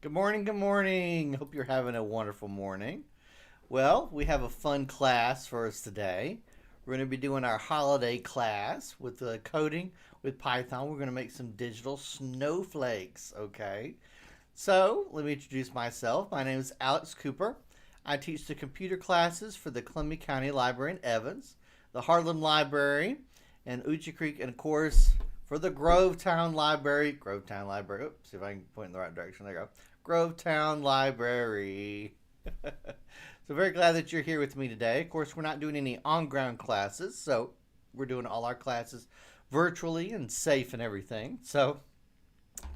Good morning, good morning. Hope you're having a wonderful morning. Well, we have a fun class for us today. We're going to be doing our holiday class with coding with Python. We're going to make some digital snowflakes, okay? So, let me introduce myself. My name is Alex Cooper. I teach the computer classes for the Columbia County Library in Evans, the Harlem Library, and Uchi Creek, and of course, for the Grovetown Library. Oops, see if I can point in the right direction. There you go. Grovetown Library. So very glad that you're here with me today. Of course, we're not doing any on-ground classes, so we're doing all our classes virtually and safe and everything. So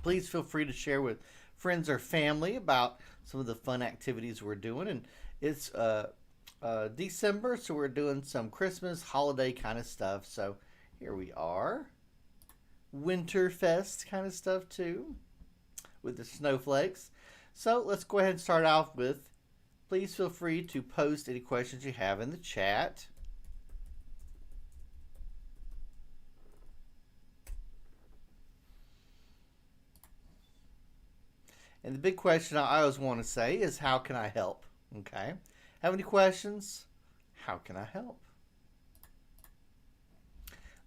please feel free to share with friends or family about some of the fun activities we're doing. And it's December, so we're doing some Christmas holiday kind of stuff. So here we are. Winterfest kind of stuff too with the snowflakes. So let's go ahead and start off with, please feel free to post any questions you have in the chat. And the big question I always want to say is, how can I help? Okay. Have any questions? How can I help?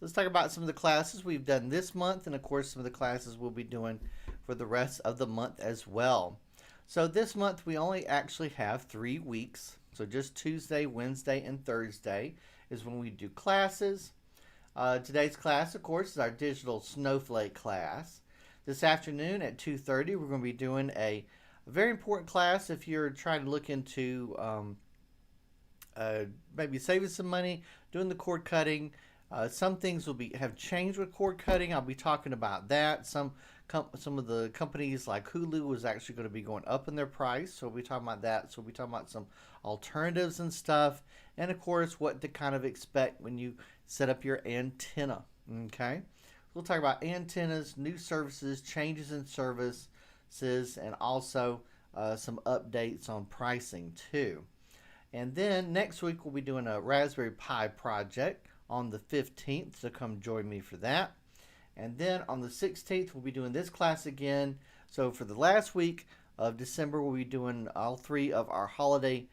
Let's talk about some of the classes we've done this month, and of course some of the classes we'll be doing for the rest of the month as well. So this month we only actually have 3 weeks. So just Tuesday, Wednesday, and Thursday is when we do classes. Today's class, of course, is our digital snowflake class. This afternoon at 2:30, we're going to be doing a very important class if you're trying to look into maybe saving some money, doing the cord cutting. Some things will have changed with cord cutting. I'll be talking about that. Some of the companies like Hulu is actually going to be going up in their price, so we'll be talking about that. So we'll be talking about some alternatives and stuff, and of course what to kind of expect when you set up your antenna. Okay, we'll talk about antennas, new services, changes in services, and also some updates on pricing too. And then next week we'll be doing a Raspberry Pi project on the 15th, so come join me for that. And then on the 16th, we'll be doing this class again. So for the last week of December, we'll be doing all 3 of our holiday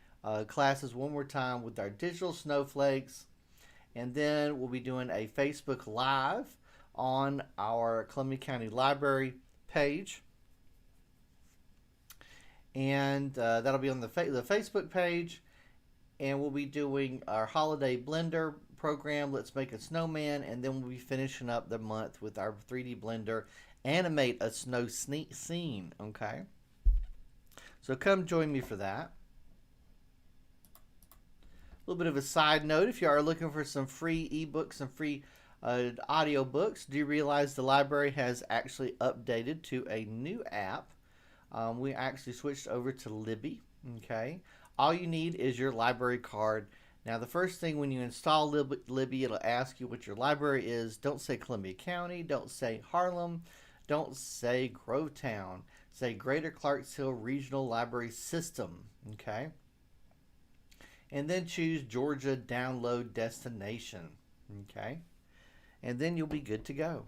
classes one more time with our digital snowflakes. And then we'll be doing a Facebook Live on our Columbia County Library page. And that'll be on the Facebook page. And we'll be doing our holiday blender program, Let's Make a Snowman, and then we'll be finishing up the month with our 3D blender, Animate a Snow Scene, okay? So come join me for that. A little bit of a side note, if you are looking for some free ebooks and free audio books, do you realize the library has actually updated to a new app? We actually switched over to Libby, okay? All you need is your library card. Now, the first thing when you install Libby, it'll ask you what your library is. Don't say Columbia County. Don't say Harlem. Don't say Grovetown. Say Greater Clarksville Regional Library System. Okay? And then choose Georgia Download Destination. Okay? And then you'll be good to go.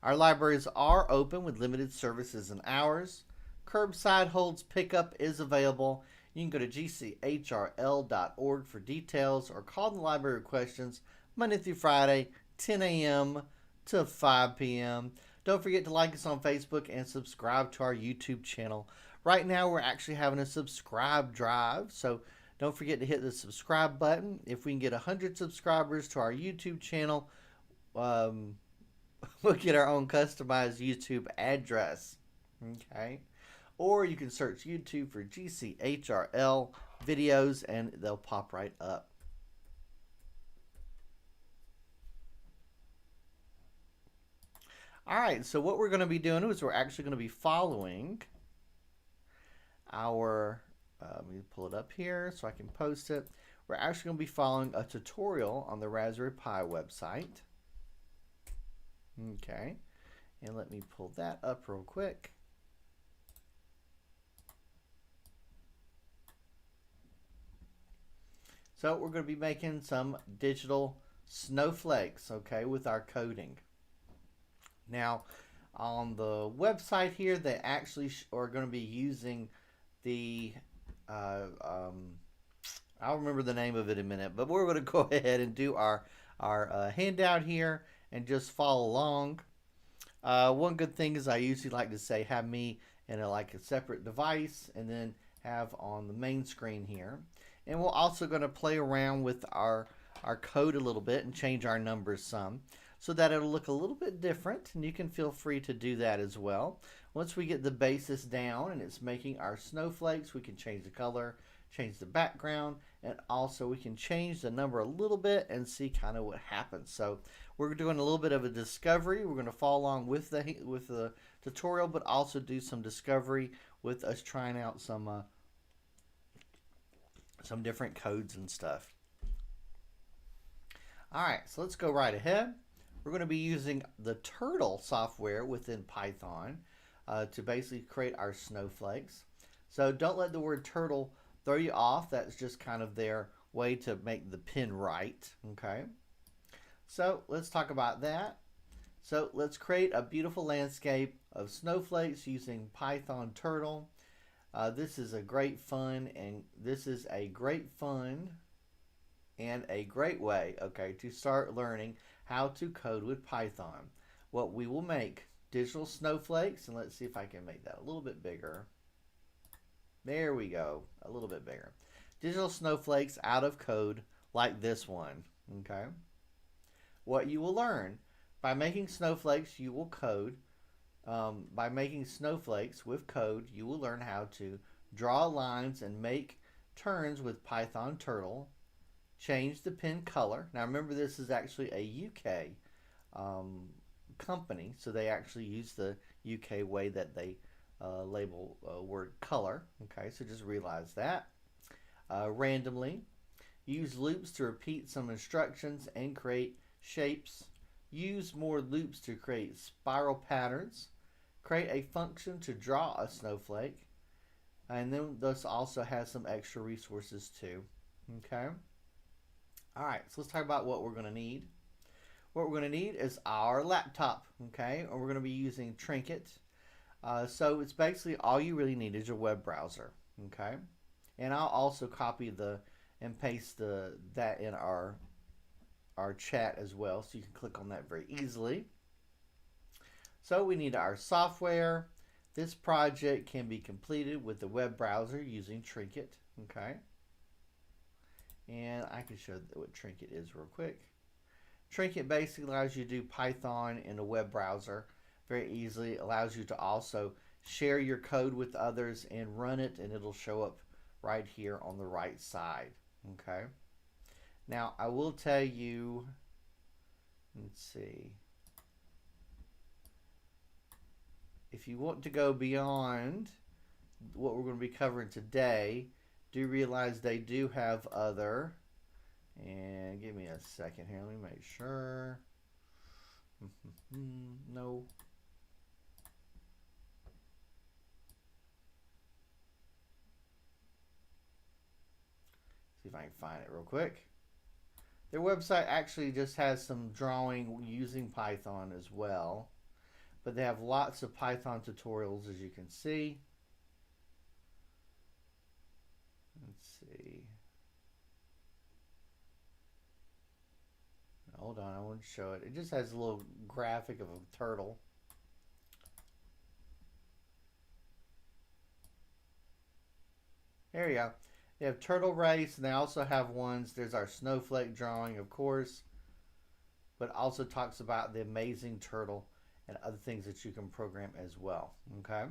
Our libraries are open with limited services and hours. Curbside holds pickup is available. You can go to gchrl.org for details or call the library with questions Monday through Friday, 10 a.m. to 5 p.m. Don't forget to like us on Facebook and subscribe to our YouTube channel. Right now, we're actually having a subscribe drive, so don't forget to hit the subscribe button. If we can get 100 subscribers to our YouTube channel, we'll get our own customized YouTube address. Okay? Or you can search YouTube for GCHRL videos and they'll pop right up. Alright, so what we're going to be doing is we're actually going to be following our, let me pull it up here so I can post it. We're actually going to be following a tutorial on the Raspberry Pi website. Okay, and let me pull that up real quick. So we're going to be making some digital snowflakes, okay, with our coding. Now, on the website here, they actually are going to be using the, uh, um, I'll remember the name of it in a minute, but we're going to go ahead and do our handout here and just follow along. One good thing is I usually like to say have me in like a separate device and then have on the main screen here. And we're also going to play around with our code a little bit and change our numbers some so that it'll look a little bit different, and you can feel free to do that as well. Once we get the basis down and it's making our snowflakes, we can change the color, change the background, and also we can change the number a little bit and see kind of what happens. So we're doing a little bit of a discovery. We're going to follow along with the tutorial, but also do some discovery with us trying out some different codes and stuff. All right, so let's go right ahead. We're going to be using the Turtle software within Python to basically create our snowflakes. So don't let the word turtle throw you off. That's just kind of their way to make the pin right. Okay. So let's talk about that. So let's create a beautiful landscape of snowflakes using Python Turtle. This is a great fun, and a great way, okay, to start learning how to code with Python. What we will make digital snowflakes, and let's see if I can make that a little bit bigger. There we go, a little bit bigger. Digital snowflakes out of code like this one, okay? What you will learn by making snowflakes, you will code. By making snowflakes with code, you will learn how to draw lines and make turns with Python Turtle. Change the pin color. Now remember, this is actually a UK company, so they actually use the UK way that they label word color. Okay, so just realize that. Randomly. Use loops to repeat some instructions and create shapes. Use more loops to create spiral patterns. Create a function to draw a snowflake. And then this also has some extra resources too. Okay. All right, so let's talk about what we're going to need. What we're going to need is our laptop, okay? And we're going to be using Trinket. So it's basically all you really need is your web browser, okay? And I'll also copy and paste that in our chat as well, so you can click on that very easily. So we need our software. This project can be completed with the web browser using Trinket, okay? And I can show what Trinket is real quick. Trinket basically allows you to do Python in a web browser very easily. It allows you to also share your code with others and run it, and it'll show up right here on the right side. Okay. Now I will tell you, let's see, if you want to go beyond what we're going to be covering today, do realize they do have other, and give me a second here, let me make sure. No. See if I can find it real quick. Their website actually just has some drawing using Python as well, but they have lots of Python tutorials, as you can see. Let's see. Hold on, I want to show it. It just has a little graphic of a turtle. There you go. They have turtle race, and they also have ones. There's our snowflake drawing, of course, but also talks about the amazing turtle and other things that you can program as well. Okay.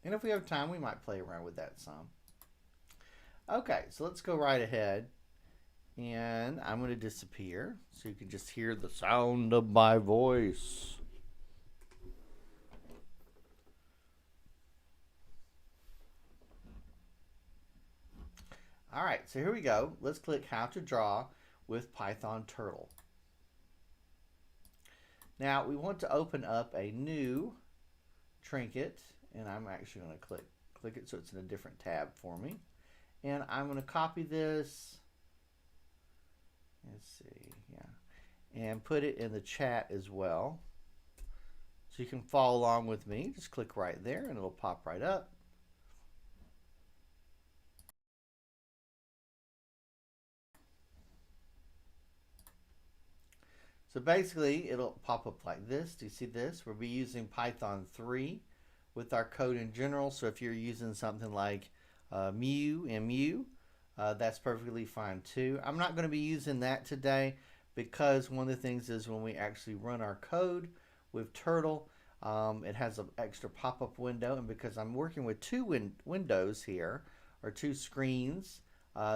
And if we have time, we might play around with that some. Okay, so let's go right ahead. And I'm going to disappear so you can just hear the sound of my voice. All right, so here we go. Let's click How to Draw with Python Turtle. Now we want to open up a new Trinket, and I'm actually going to click it so it's in a different tab for me. And I'm going to copy this, let's see, yeah, and put it in the chat as well. So you can follow along with me. Just click right there and it'll pop right up. So basically, it'll pop up like this. Do you see this? We'll be using Python 3 with our code in general. So if you're using something like mu, that's perfectly fine too. I'm not going to be using that today because one of the things is when we actually run our code with Turtle, it has an extra pop-up window. And because I'm working with two windows here, or two screens,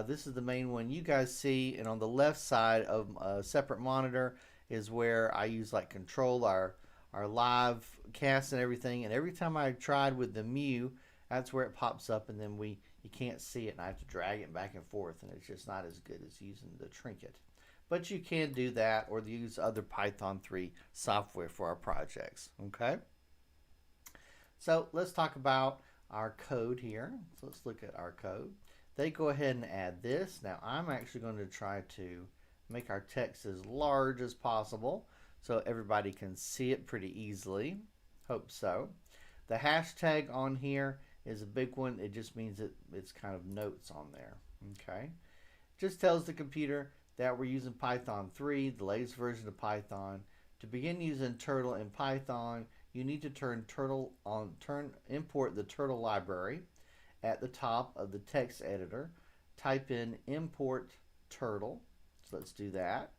this is the main one you guys see. And on the left side of a separate monitor is where I use like control our live cast and everything. And every time I tried with the mu, that's where it pops up, and then you can't see it, and I have to drag it back and forth, and it's just not as good as using the trinket. But you can do that or use other Python 3 software for our projects. Okay. So let's talk about our code here. So let's look at our code. They go ahead and add this. Now I'm actually going to try to make our text as large as possible so everybody can see it pretty easily. Hope so. The hashtag on here is a big one. It just means it's kind of notes on there. Okay. Just tells the computer that we're using Python 3, the latest version of Python. To begin using Turtle in Python, you need to import the Turtle library at the top of the text editor. Type in import Turtle. So let's do that.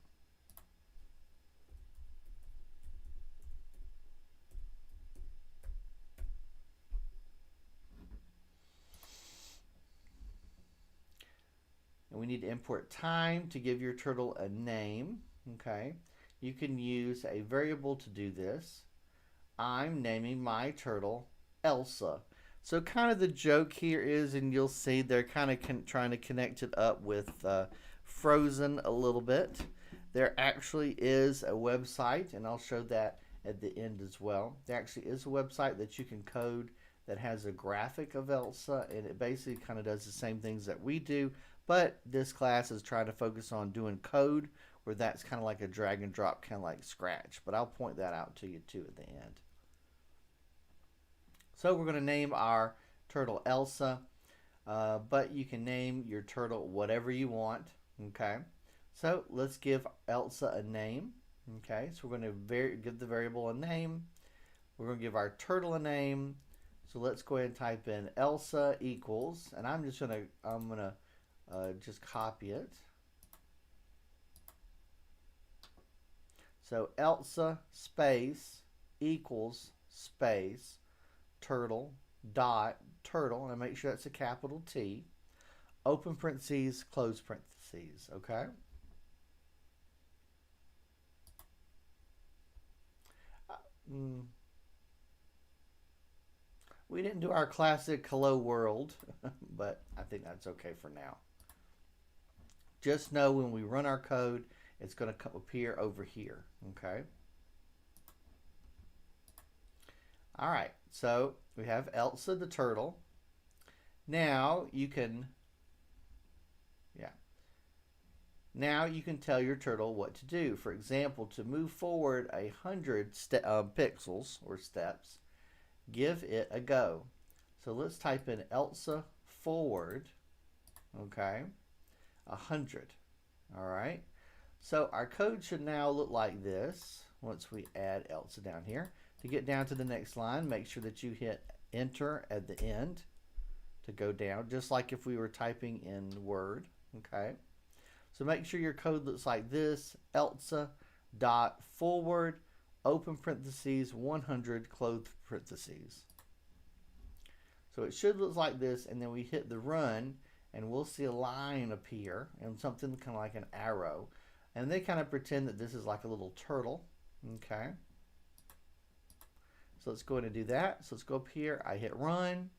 And we need to import time to give your turtle a name. Okay. You can use a variable to do this. I'm naming my turtle Elsa. So kind of the joke here is, and you'll see they're kind of trying to connect it up with Frozen a little bit. There actually is a website, and I'll show that at the end as well. There actually is a website that you can code that has a graphic of Elsa, and it basically kind of does the same things that we do, but this class is trying to focus on doing code where that's kind of like a drag and drop, kind of like Scratch, but I'll point that out to you too at the end. So we're going to name our turtle Elsa, but you can name your turtle whatever you want. Okay, so let's give Elsa a name. Okay, so we're going to give the variable a name. We're going to give our turtle a name. So let's go ahead and type in Elsa equals, and I'm gonna just copy it. So Elsa space equals space turtle dot turtle, and I make sure that's a capital T, open parentheses, close parentheses. Okay. We didn't do our classic hello world, but I think that's okay for now. Just know when we run our code, it's going to appear over here. Okay. All right, so we have Elsa the turtle. Now you can, now you can tell your turtle what to do. For example, to move forward 100 pixels or steps, give it a go. So let's type in Elsa forward, okay, 100. All right, so our code should now look like this once we add Elsa down here. To get down to the next line, make sure that you hit enter at the end to go down, just like if we were typing in Word. Okay, so make sure your code looks like this: Elsa dot forward, open parentheses, 100, close parentheses. So it should look like this, and then we hit the run, and we'll see a line appear and something kind of like an arrow, and they kind of pretend that this is like a little turtle. Okay. So let's go ahead and do that. So let's go up here. I hit run.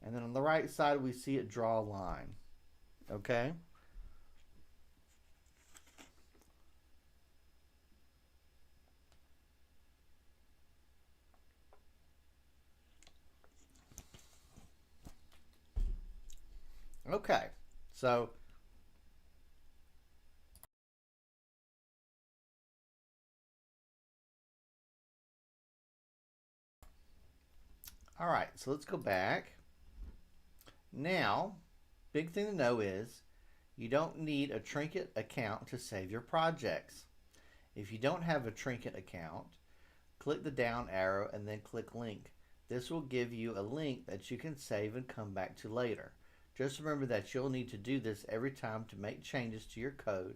And then on the right side, we see it draw a line. Okay. Okay. So All right, so let's go back. Now, big thing to know is you don't need a Trinket account to save your projects. If you don't have a Trinket account, click the down arrow and then click link. This will give you a link that you can save and come back to later. Just remember that you'll need to do this every time to make changes to your code,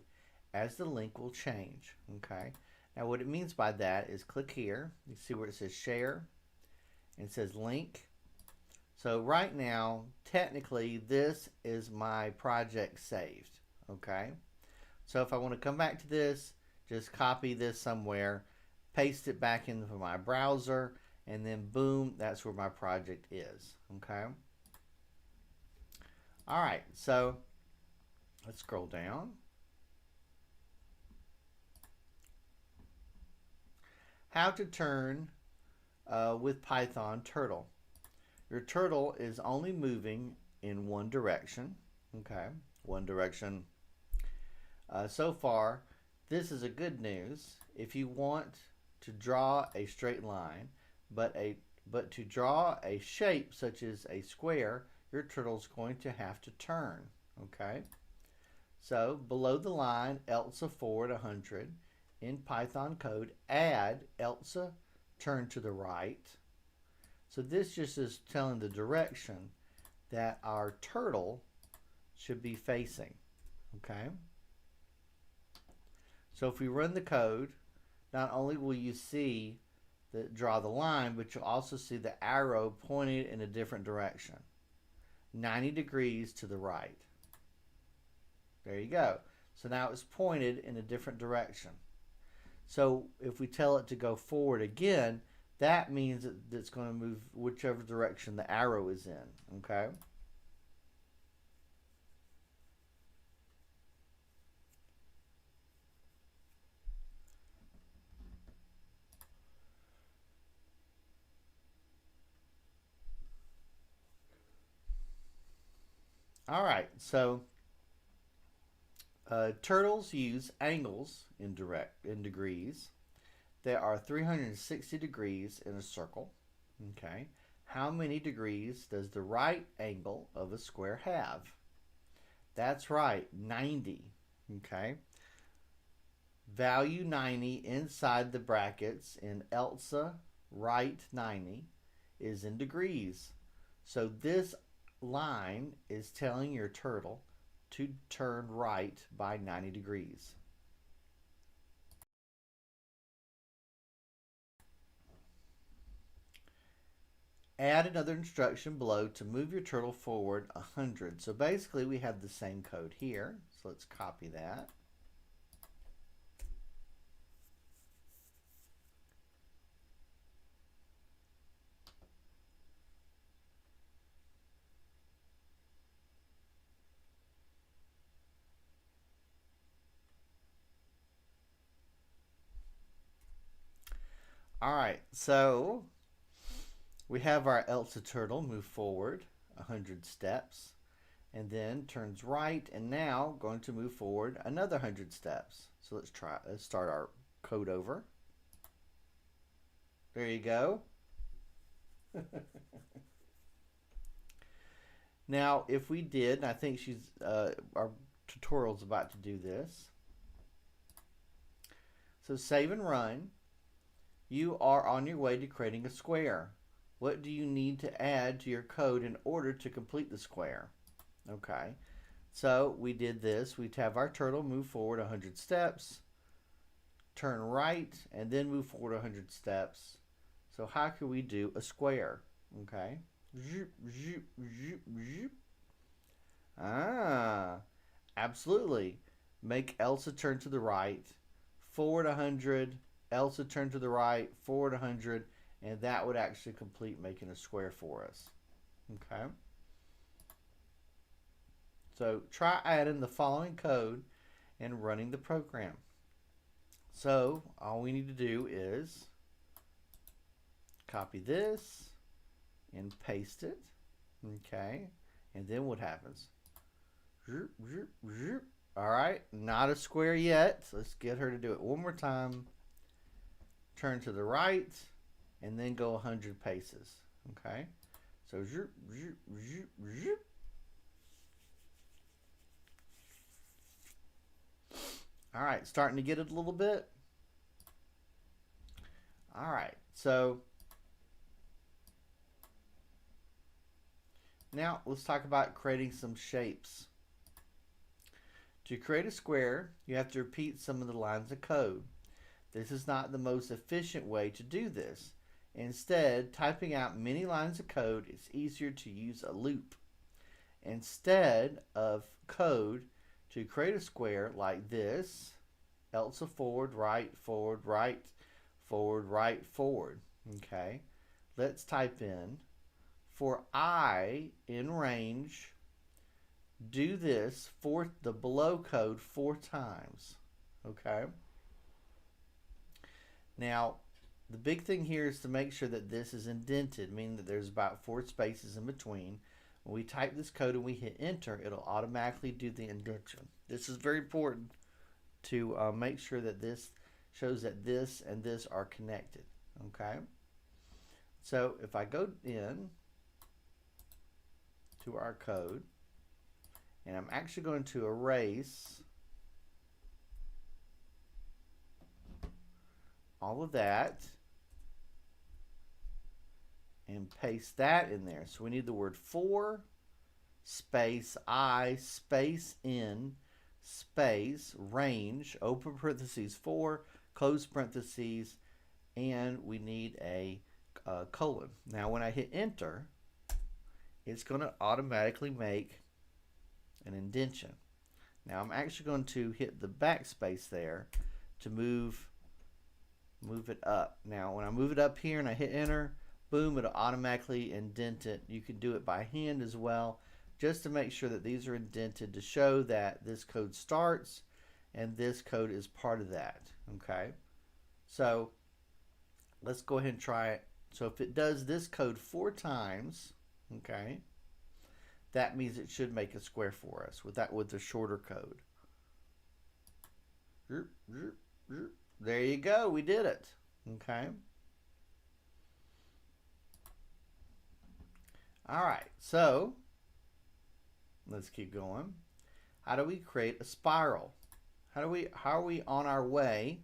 as the link will change. Okay. Now what it means by that is click here. You see where it says share and it says link. So right now, technically, this is my project saved. Okay. So if I want to come back to this, just copy this somewhere, paste it back into my browser, and then boom, that's where my project is. Okay. All right, so let's scroll down. How to turn with Python turtle. Your turtle is only moving in one direction. Okay, one direction. So far, this is a good news. If you want to draw a straight line, but to draw a shape such as a square, your turtle's going to have to turn. Okay, so below the line, ELSA forward 100. In Python code, add ELSA turn to the right. So this just is telling the direction that our turtle should be facing. Okay, so if we run the code, not only will you see draw the line, but you'll also see the arrow pointed in a different direction, 90 degrees to the right. There you go. So now it's pointed in a different direction. So if we tell it to go forward again, that means that it's going to move whichever direction the arrow is in. Okay. All right, so turtles use angles in degrees. There are 360 degrees in a circle. Okay, how many degrees does the right angle of a square have? That's right, 90. Okay, value 90 inside the brackets in ELSA right 90 is in degrees. So this line is telling your turtle to turn right by 90 degrees. Add another instruction below to move your turtle forward 100. So basically we have the same code here. So let's copy that. All right, so we have our ELSA turtle move forward 100 steps and then turns right, and now going to move forward another 100 steps. So let's start our code over. There you go. Now if we did, and I think our tutorial's about to do this. So save and run. You are on your way to creating a square. What do you need to add to your code in order to complete the square? Okay, so we did this. We'd have our turtle move forward 100 steps, turn right, and then move forward 100 steps. So how can we do a square? Okay. Absolutely. Make ELSA turn to the right, forward 100, ELSA turn to the right, forward 100, and that would actually complete making a square for us. Okay. So try adding the following code and running the program. So all we need to do is copy this and paste it. Okay. And then what happens? All right, not a square yet. So let's get her to do it one more time. Turn to the right and then go 100 paces. Okay, so zoop, zoop, zoop, zoop. All right, starting to get it a little bit. All right, so now let's talk about creating some shapes. To create a square, you have to repeat some of the lines of code. This is not the most efficient way to do this. Instead, typing out many lines of code is easier to use a loop. Instead of code, to create a square like this, else a forward, right, forward, right, forward, right, forward. Okay, let's type in, for I in range, do this for the below code 4 times. Okay, now the big thing here is to make sure that this is indented, meaning that there's about 4 spaces in between. When we type this code and we hit enter, it'll automatically do the indentation. This is very important to make sure that this shows that this and this are connected. Okay, so if I go in to our code, and I'm actually going to erase all of that and paste that in there. So we need the word for, space, I, space, in, space, range, open parentheses, for, close parentheses, and we need a colon. Now when I hit enter, it's going to automatically make an indentation. Now I'm actually going to hit the backspace there to move it up. Now when I move it up here and I hit enter, boom, it'll automatically indent it. You can do it by hand as well, just to make sure that these are indented to show that this code starts and this code is part of that. Okay, so let's go ahead and try it. So if it does this code 4 times, okay, that means it should make a square for us with the shorter code. There you go, we did it. Okay. All right, so let's keep going. How do we create a spiral? How are we on our way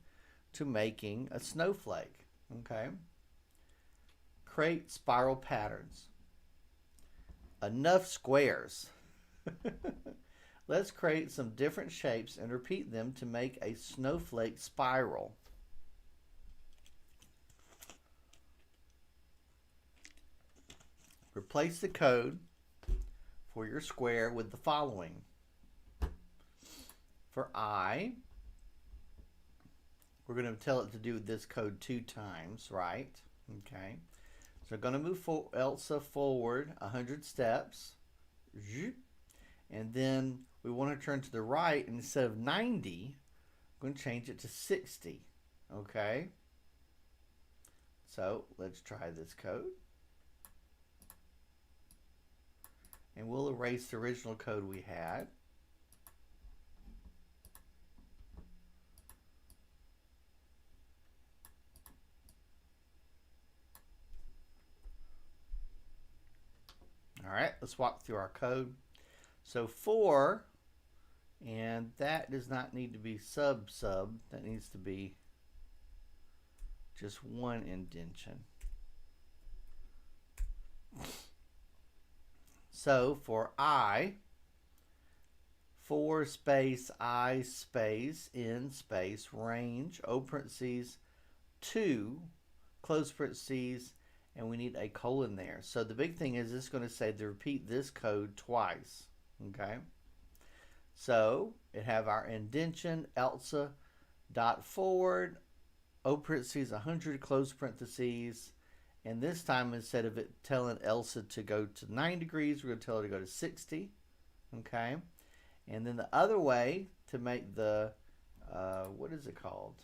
to making a snowflake? Okay. Create spiral patterns. Enough squares. Let's create some different shapes and repeat them to make a snowflake spiral. Replace the code for your square with the following. For I, we're going to tell it to do this code 2 times, right? Okay. So I'm going to move Elsa forward 100 steps. And then we want to turn to the right, and instead of 90, I'm going to change it to 60. Okay. So let's try this code. And we'll erase the original code we had. All right, let's walk through our code. So 4, and that does not need to be sub. That needs to be just 1 indentation. So for I, 4 space I space in space range, open parentheses, 2, close parentheses, and we need a colon there. So the big thing is it's going to say to repeat this code twice. Okay. So it have our indentation, Elsa dot forward, open parentheses, 100, close parentheses. And this time, instead of it telling Elsa to go to 9 degrees, we're going to tell her to go to 60. Okay. And then the other way to make the, what is it called?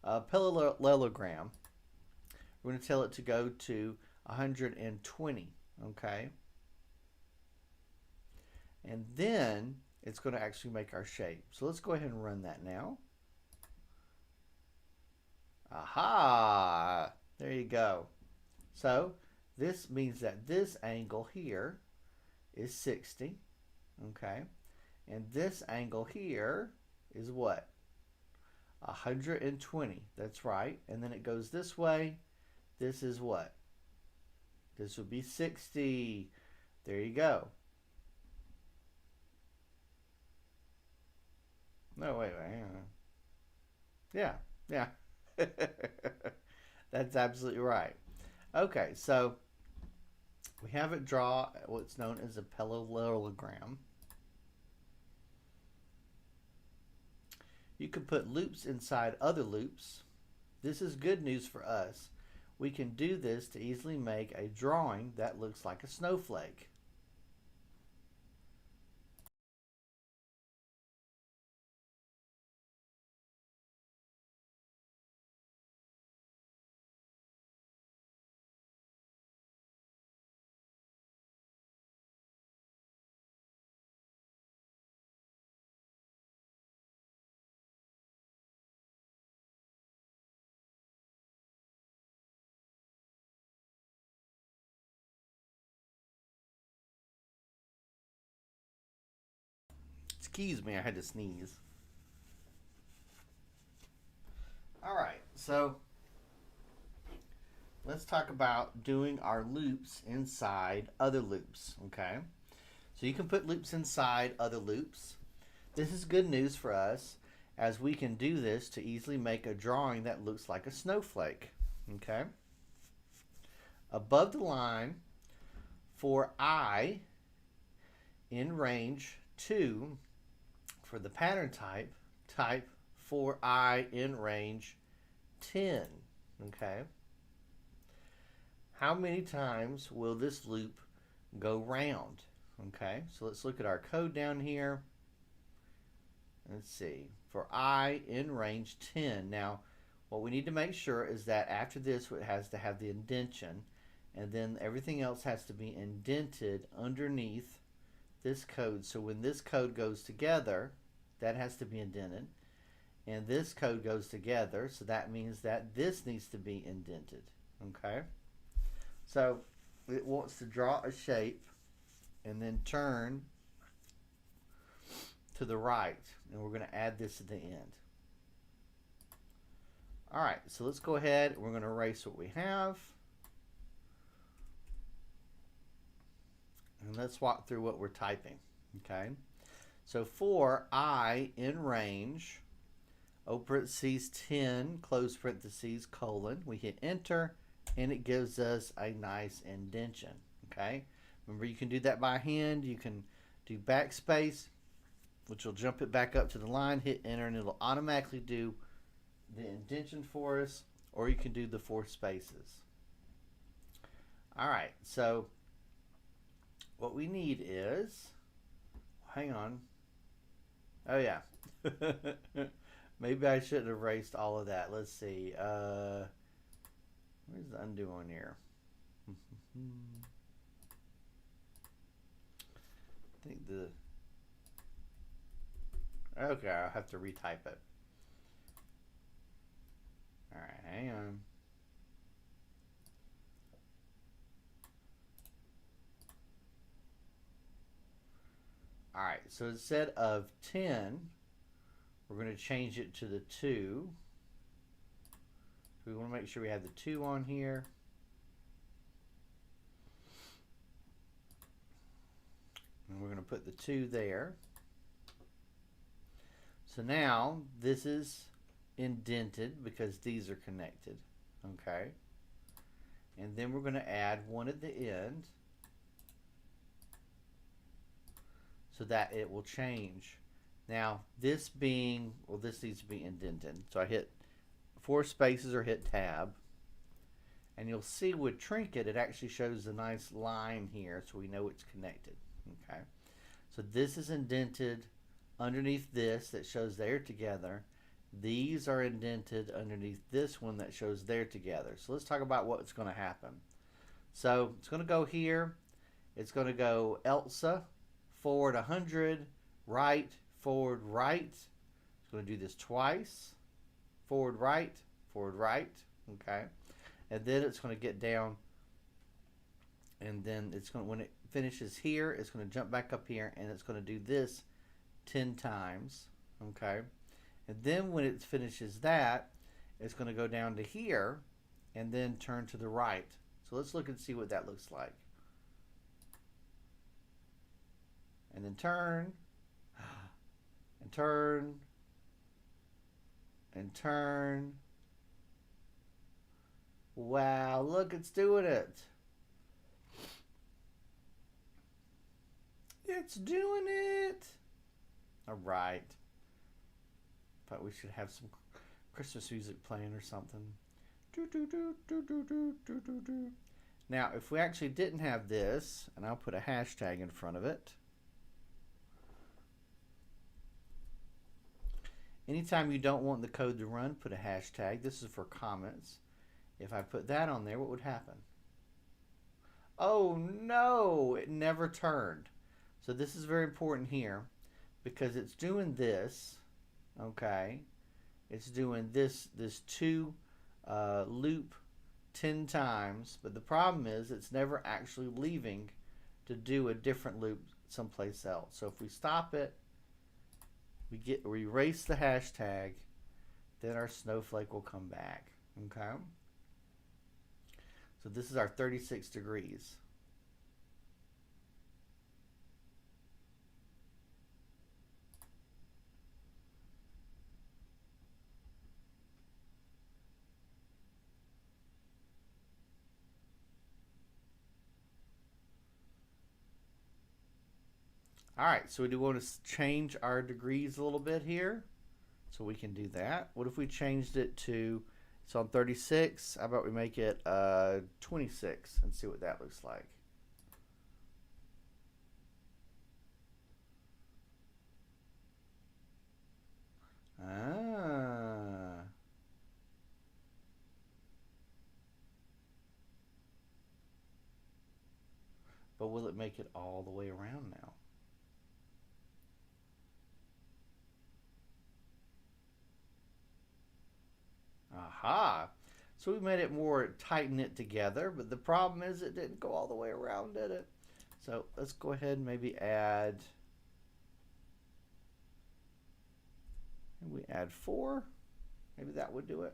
Parallelogram. We're going to tell it to go to 120. Okay. And then it's going to actually make our shape. So let's go ahead and run that now. Aha! There you go. So this means that this angle here is 60, okay? And this angle here is what? 120. That's right. And then it goes this way. This is what? This would be 60. There you go. No, wait. Hang on. Yeah, yeah. That's absolutely right. Okay, so we have it draw what's known as a parallelogram. You can put loops inside other loops. This is good news for us. We can do this to easily make a drawing that looks like a snowflake. Excuse me, I had to sneeze. All right, so let's talk about doing our loops inside other loops, okay? So you can put loops inside other loops. This is good news for us as we can do this to easily make a drawing that looks like a snowflake, okay? Above the line for I in range 2 for the pattern type for I in range 10, okay? How many times will this loop go round? Okay, so let's look at our code down here. Let's see, for I in range 10. Now, what we need to make sure is that after this, it has to have the indentation, and then everything else has to be indented underneath this code. So when this code goes together, that has to be indented, and this code goes together, so that means that this needs to be indented, okay? So it wants to draw a shape and then turn to the right, and we're going to add this at the end. All right, so let's go ahead. We're going to erase what we have. And let's walk through what we're typing, okay? So for I in range, open parentheses 10, close parentheses, colon, we hit enter, and it gives us a nice indentation, okay? Remember, you can do that by hand. You can do backspace, which will jump it back up to the line, hit enter, and it'll automatically do the indentation for us, or you can do the 4 spaces. All right, so what we need is, hang on. Oh, yeah. Maybe I should have erased all of that. Let's see. Where's the undo on here? I think okay, I'll have to retype it. All right, hang on. All right, so instead of 10, we're going to change it to the 2. We want to make sure we have the 2 on here. And we're going to put the 2 there. So now this is indented because these are connected, okay? And then we're going to add 1 at the end so that it will change. Now this being, well, this needs to be indented. So I hit 4 spaces or hit tab. And you'll see with Trinket, it actually shows a nice line here so we know it's connected, okay? So this is indented underneath this that shows they're together. These are indented underneath this one that shows they're together. So let's talk about what's going to happen. So it's going to go here. It's going to go Elsa, forward 100, right, forward, right. It's going to do this twice. Forward, right, okay? And then it's going to get down And then it's going to, when it finishes here, it's going to jump back up here, and it's going to do this 10 times. Okay. And then when it finishes that, it's going to go down to here and then turn to the right. So let's look and see what that looks like. And then turn, and turn, and turn. Wow, look, it's doing it. It's doing it. All right. Thought we should have some Christmas music playing or something. Now, if we actually didn't have this, and I'll put a hashtag in front of it. Anytime you don't want the code to run, put a hashtag. This is for comments. If I put that on there, what would happen? Oh no, it never turned. So this is very important here because it's doing this, okay? It's doing this two loop 10 times, but the problem is it's never actually leaving to do a different loop someplace else. So if we stop it, we erase the hashtag, then our snowflake will come back. Okay. So this is our 36 degrees. All right, so we do want to change our degrees a little bit here. So we can do that. What if we changed it to, it's on 36, how about we make it 26 and see what that looks like. Ah. But will it make it all the way around now? Aha. So we made it more tighten it together, but the problem is it didn't go all the way around, did it? So let's go ahead and maybe add, we add 4. Maybe that would do it.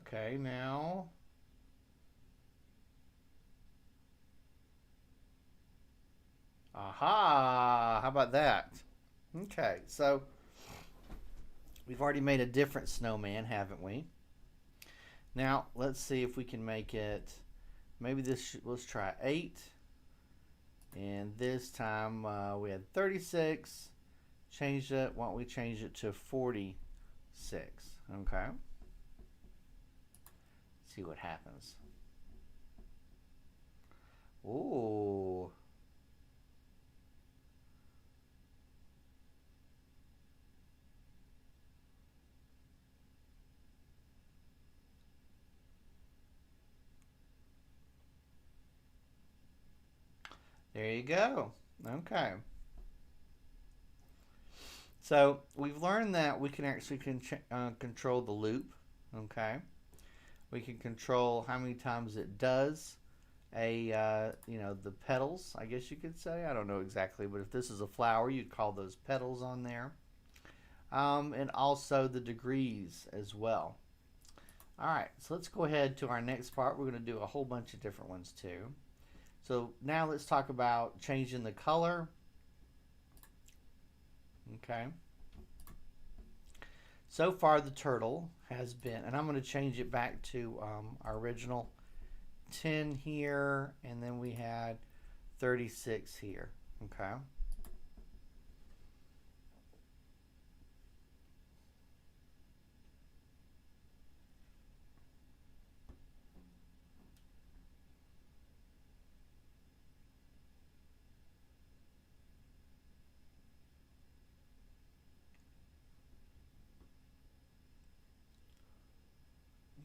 Okay, now. Aha! How about that? Okay, so we've already made a different snowman, haven't we? Now, let's see if we can make it, maybe this, let's try 8. And this time we had 36. Changed it. Why don't we change it to 46? Okay. See what happens. Ooh. There you go. Okay. So we've learned that we can actually control the loop. Okay. We can control how many times it does the petals, I guess you could say. I don't know exactly, but if this is a flower, you'd call those petals on there. And also the degrees as well. All right, so let's go ahead to our next part. We're going to do a whole bunch of different ones too. So now let's talk about changing the color. Okay. So far the turtle has been, and I'm going to change it back to our original 10 here, and then we had 36 here. Okay.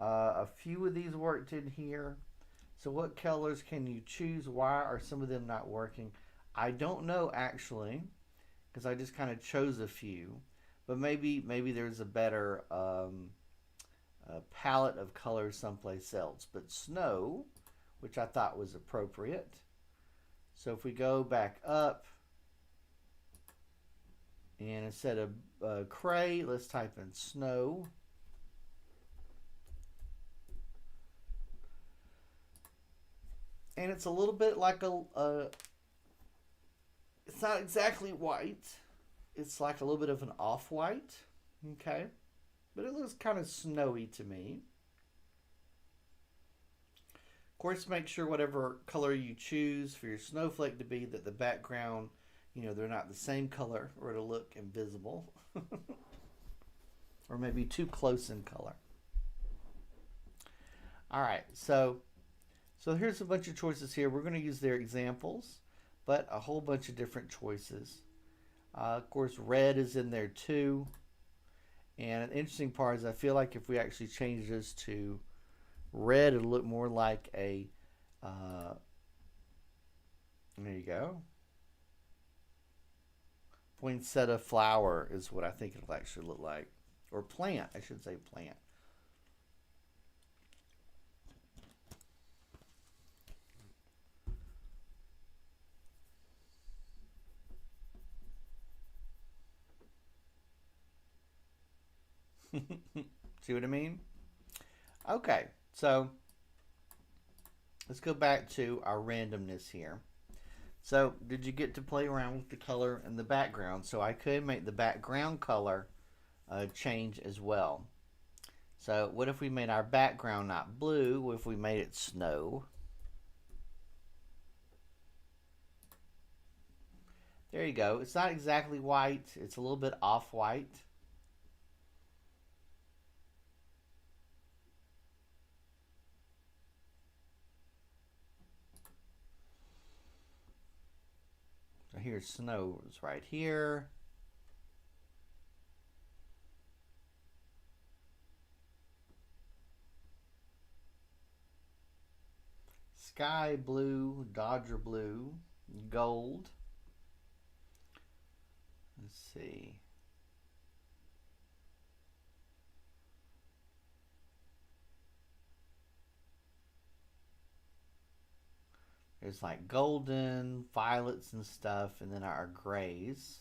A few of these worked in here. So what colors can you choose? Why are some of them not working? I don't know actually, because I just kind of chose a few. But maybe there's a better palette of colors someplace else. But snow, which I thought was appropriate. So if we go back up, and instead of cray, let's type in snow. And it's a little bit like it's not exactly white. It's like a little bit of an off-white, okay? But it looks kind of snowy to me. Of course, make sure whatever color you choose for your snowflake to be that the background, they're not the same color or it'll look invisible. Or maybe too close in color. All right, so here's a bunch of choices here. We're going to use their examples, but a whole bunch of different choices. Of course, red is in there too. And an interesting part is I feel like if we actually change this to red, it'll look more like a, there you go. Poinsettia flower is what I think it'll actually look like. Or plant, I should say plant. See what I mean? Okay, so let's go back to our randomness here. So did you get to play around with the color in the background? So I could make the background color change as well. So what if we made our background not blue? What if we made it snow? There you go. It's not exactly white. It's a little bit off-white. So here's snow is right here. Sky blue, Dodger blue, gold. Let's see. There's like golden, violets and stuff, and then our grays.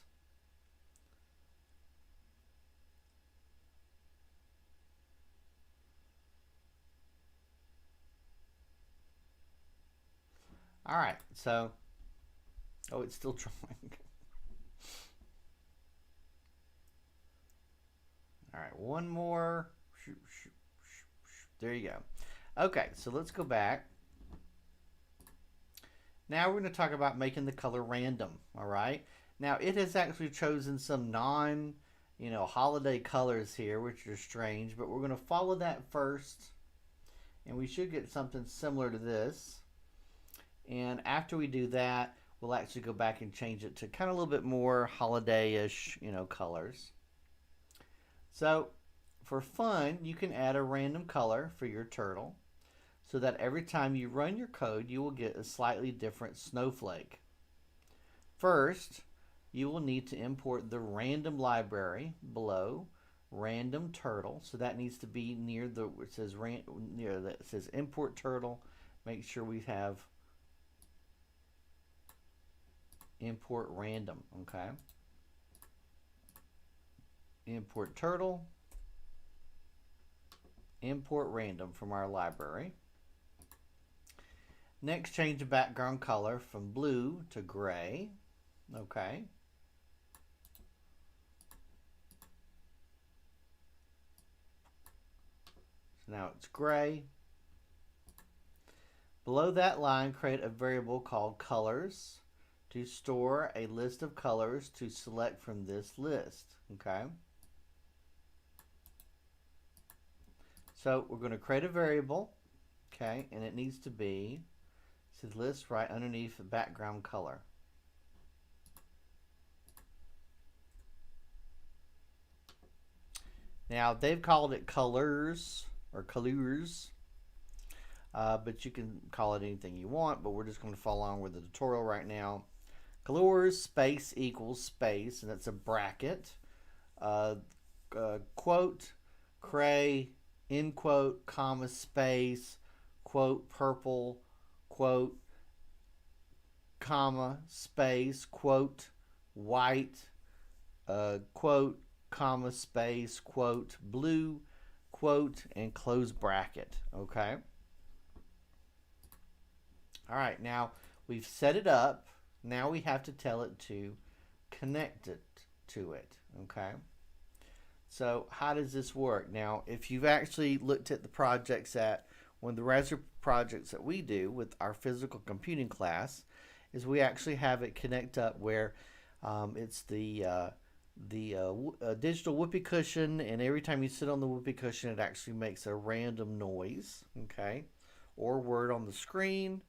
All right, so, oh, it's still drawing. All right, one more. There you go. Okay, so let's go back. Now we're going to talk about making the color random, all right? Now it has actually chosen some holiday colors here, which are strange, but we're going to follow that first, and we should get something similar to this. And after we do that, we'll actually go back and change it to kind of a little bit more holiday-ish, colors. So for fun, you can add a random color for your turtle so that every time you run your code, you will get a slightly different snowflake. First, you will need to import the random library below random turtle. So that needs to be near it says import turtle. Make sure we have import random, okay? Import turtle, import random from our library. Next, change the background color from blue to gray, okay? So now it's gray. Below that line, create a variable called colors to store a list of colors to select from this list, okay? So we're going to create a variable, okay, and it needs to be, says list right underneath the background color. Now they've called it colors, or colors. But you can call it anything you want, but we're just going to follow along with the tutorial right now. Colors space equals space, and that's a bracket. Quote, cray, end quote, comma, space, quote, purple, quote, comma, space, quote, white, quote, comma, space, quote, blue, quote, and close bracket. Okay. All right, now we've set it up. Now we have to tell it to connect it to it. Okay. So how does this work? Now, if you've actually looked at the projects that one of the Raspberry projects that we do with our physical computing class, is we actually have it connect up where it's the digital whoopee cushion, and every time you sit on the whoopee cushion, it actually makes a random noise, okay, or word on the screen.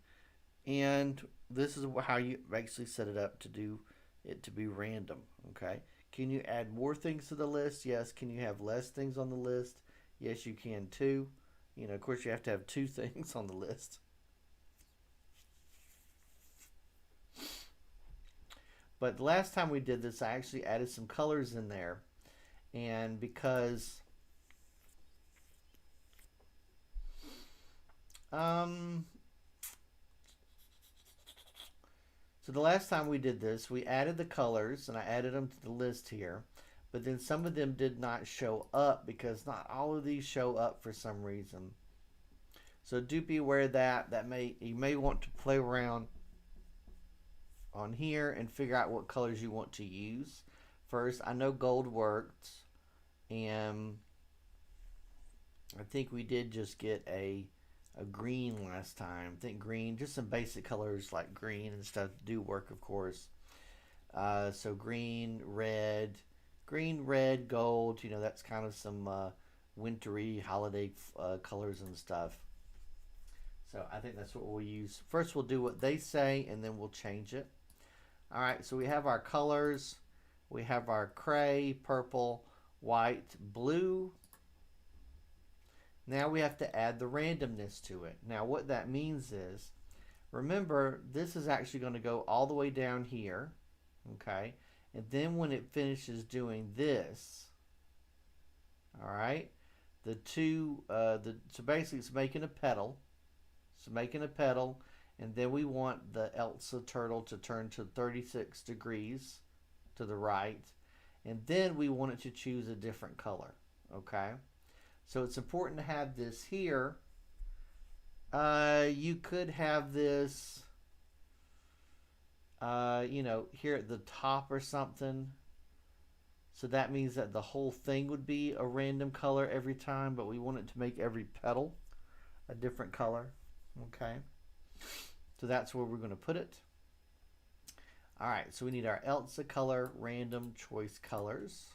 And this is how you actually set it up to do it to be random, okay. Can you add more things to the list? Yes. Can you have less things on the list? Yes, you can too. You know, of course, you have to have 2 things on the list. But the last time we did this, I actually added some colors in there. And because so the last time we did this, we added the colors, and I added them to the list here. But then some of them did not show up because not all of these show up for some reason. So do be aware of that. You may want to play around on here and figure out what colors you want to use. First, I know gold worked, and I think we did just get a green last time. I think green, just some basic colors like green and stuff do work, of course. So green, red, gold, you know, that's kind of some wintry holiday colors and stuff. So I think that's what we'll use. First we'll do what they say, and then we'll change it. All right, so we have our colors. We have our gray, purple, white, blue. Now we have to add the randomness to it. Now what that means is, remember, this is actually going to go all the way down here, okay? And then when it finishes doing this, all right, so basically it's making a petal. So making a petal, and then we want the Elsa turtle to turn to 36 degrees to the right, and then we want it to choose a different color, okay? So it's important to have this here. You could have this, you know, here at the top or something. So that means that the whole thing would be a random color every time, but we want it to make every petal a different color, okay? So that's where we're going to put it. All right, so we need our Elsa color random choice colors.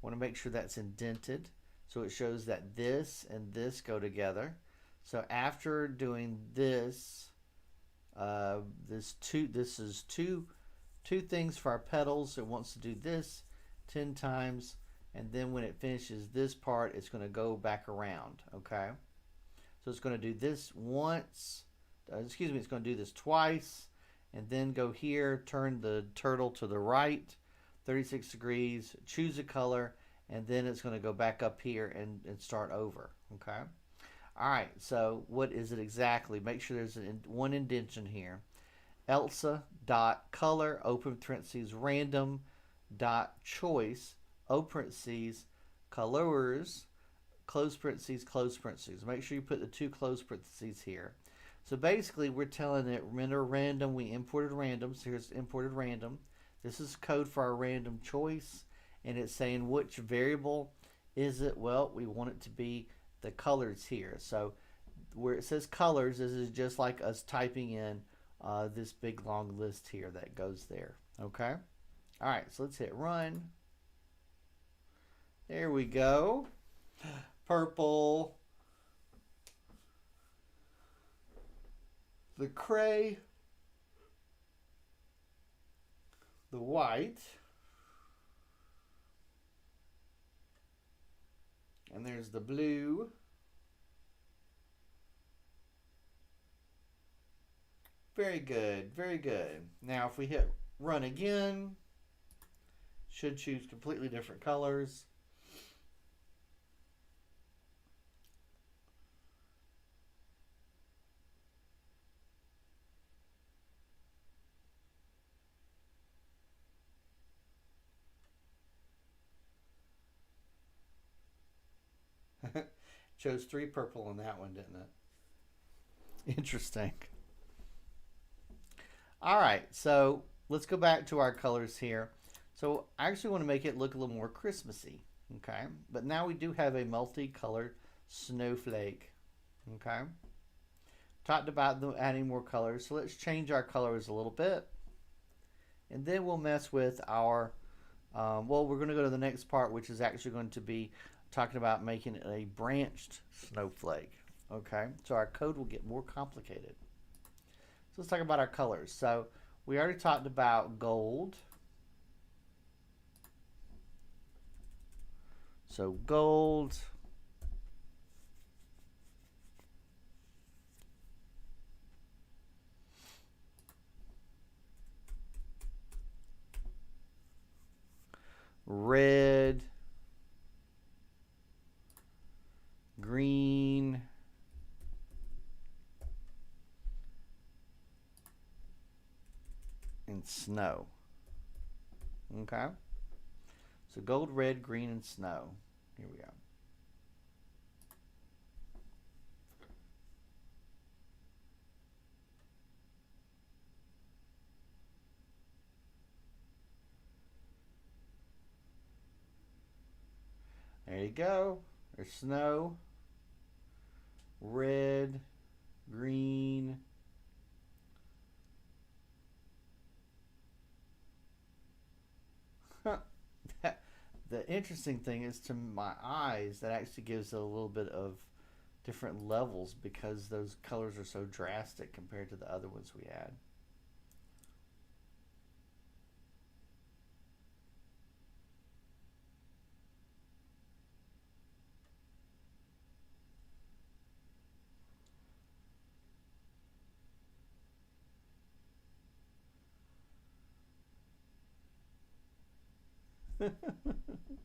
Want to make sure that's indented so it shows that this and this go together. So after doing this, this is two things for our petals. It wants to do this 10 times, and then when it finishes this part, it's going to go back around, okay? So it's going to do this once, it's going to do this twice, and then go here, turn the turtle to the right, 36 degrees, choose a color, and then it's going to go back up here and start over, okay? All right, so what is it exactly? Make sure there's one indentation here. Elsa dot color, open parentheses, random dot choice, open parentheses, colors, close parentheses, close parentheses. Make sure you put the 2 close parentheses here. So basically, we're telling it, remember random, we imported random, so here's imported random. This is code for our random choice, and it's saying which variable is it? Well, we want it to be the colors here. So where it says colors, this is just like us typing in this big long list here that goes there, okay? All right, so let's hit run. There we go. Purple, the gray, the white, there's the blue. Very good, very good. Now if we hit run again, should choose completely different colors. Chose 3 purple on that one, didn't it? Interesting. All right, so let's go back to our colors here. So I actually want to make it look a little more Christmassy, okay? But now we do have a multicolored snowflake, okay? Talked about adding more colors, so let's change our colors a little bit. And then we'll mess with our, well, we're going to go to the next part, which is actually going to be talking about making it a branched snowflake, okay? So our code will get more complicated. So let's talk about our colors. So we already talked about gold. So gold. Red. Green. And snow. Okay? So gold, red, green, and snow. Here we go. There you go. There's snow, red, green, the interesting thing is, to my eyes, that actually gives it a little bit of different levels because those colors are so drastic compared to the other ones we had.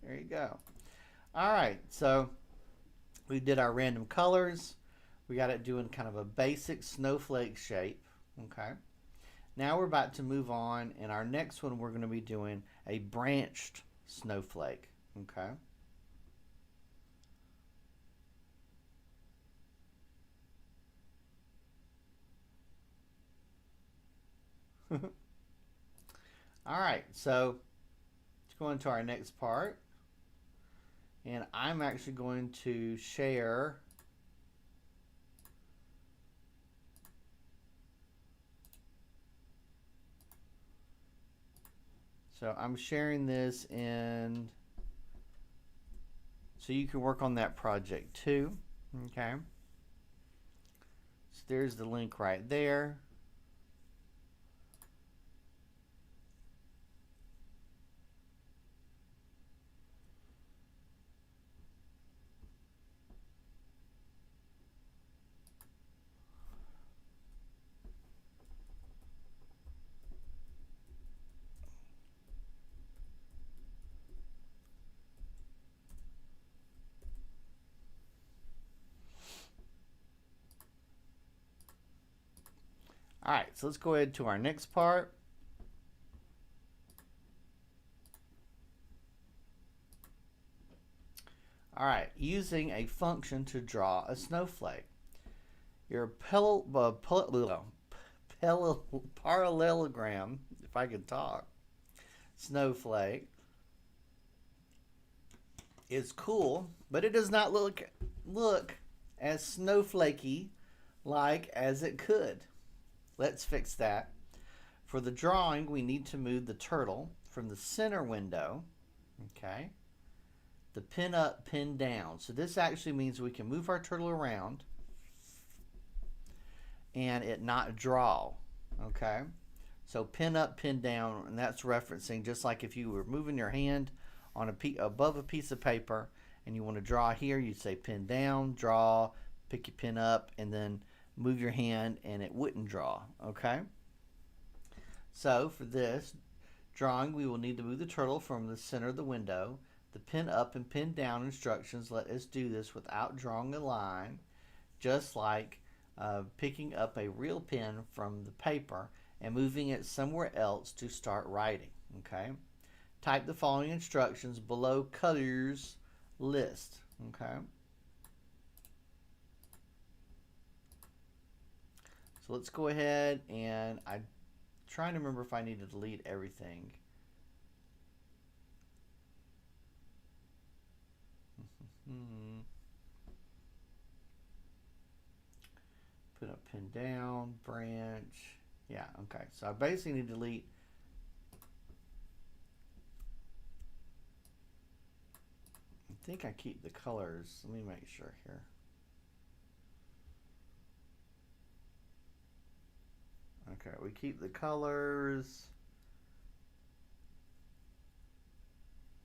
There you go. All right, so we did our random colors. We got it doing kind of a basic snowflake shape. Okay. Now we're about to move on, and our next one we're going to be doing a branched snowflake. Okay. All right, so let's go into our next part. And I'm actually going to share so I'm sharing this in so you can work on that project too. Okay. So there's the link right there. All right, so let's go ahead to our next part. All right, using a function to draw a snowflake. Your parallelogram, if I could talk, snowflake is cool, but it does not look as snowflakey like as it could. Let's fix that. For the drawing, we need to move the turtle from the center window, okay, the pin up, pin down. So this actually means we can move our turtle around and it not draw, okay? So pin up, pin down, and that's referencing just like if you were moving your hand on above a piece of paper and you want to draw here, you'd say pin down, draw, pick your pen up, and then move your hand and it wouldn't draw, okay? So for this drawing, we will need to move the turtle from the center of the window. The pin up and pin down instructions let us do this without drawing a line, just like picking up a real pen from the paper and moving it somewhere else to start writing, okay? Type the following instructions below colors list, okay? So let's go ahead, and I'm trying to remember if I need to delete everything. Put up, pin down, branch. Yeah, okay. So I basically need to delete I think I keep the colors. Let me make sure here. Okay, we keep the colors,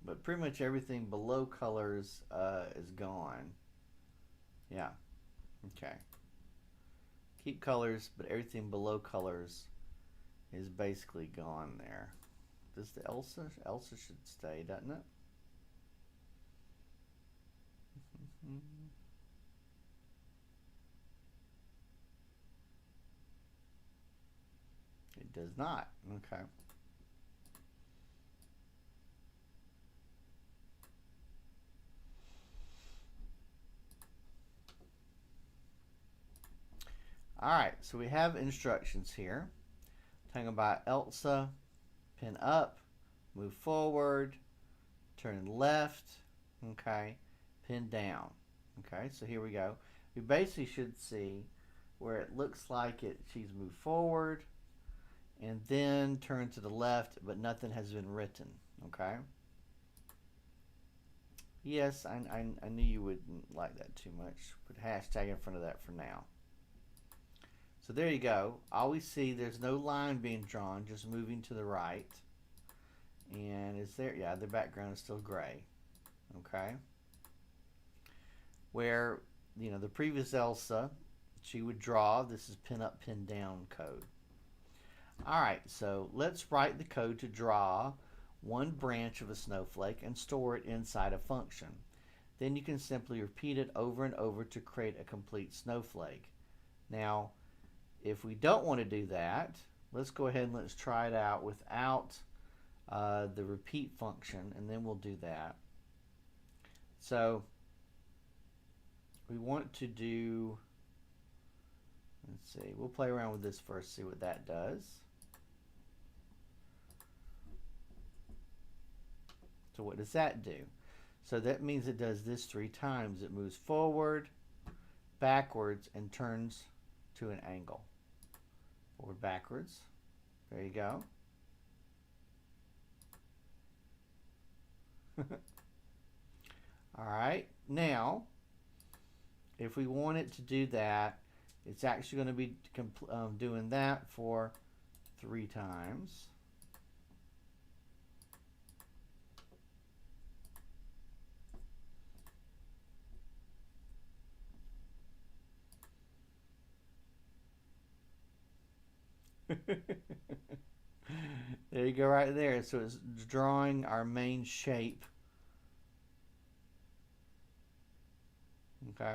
but pretty much everything below colors is gone. Yeah, okay. Keep colors, but everything below colors is basically gone there. Does the Elsa? Elsa should stay, doesn't it? It does not. Okay. Alright, so we have instructions here. Talking about Elsa, pin up, move forward, turn left, okay, pin down. Okay, so here we go. We basically should see where it looks like she's moved forward and then turn to the left, but nothing has been written. Okay. Yes, I knew you wouldn't like that too much. Put hashtag in front of that for now. So there you go. All we see, there's no line being drawn, just moving to the right. And is there? Yeah, the background is still gray. Okay. Where, you know, the previous Elsa, she would draw. This is pin up, pin down code. All right, so let's write the code to draw one branch of a snowflake and store it inside a function. Then you can simply repeat it over and over to create a complete snowflake. Now, if we don't want to do that, let's go ahead and let's try it out without the repeat function, and then we'll do that. So we want to do, let's see, we'll play around with this first, see what that does. So what does that do? So that means it does this 3 times. It moves forward, backwards, and turns to an angle. Forward, backwards. There you go. All right. Now, if we want it to do that, it's actually going to be doing that for 3 times. There you go, right there. So it's drawing our main shape. Okay.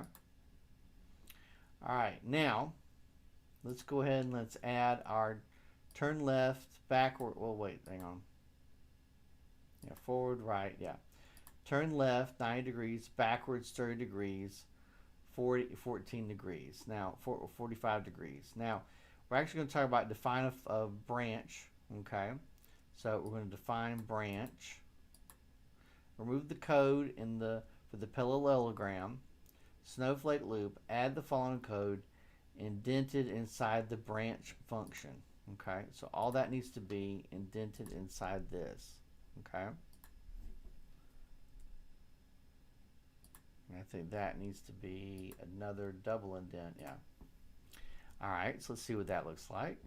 All right, now let's go ahead and let's add our turn left, backward. Well, wait, hang on. Yeah, forward, right, yeah. Turn left 90 degrees, backwards 30 degrees, 14 degrees. Now, 45 degrees. Now, we're actually going to talk about define a branch, okay? So we're going to define branch. Remove the code for the parallelogram. Snowflake loop, add the following code indented inside the branch function. Okay, so all that needs to be indented inside this. Okay, and I think that needs to be another double indent. Yeah. All right, so let's see what that looks like.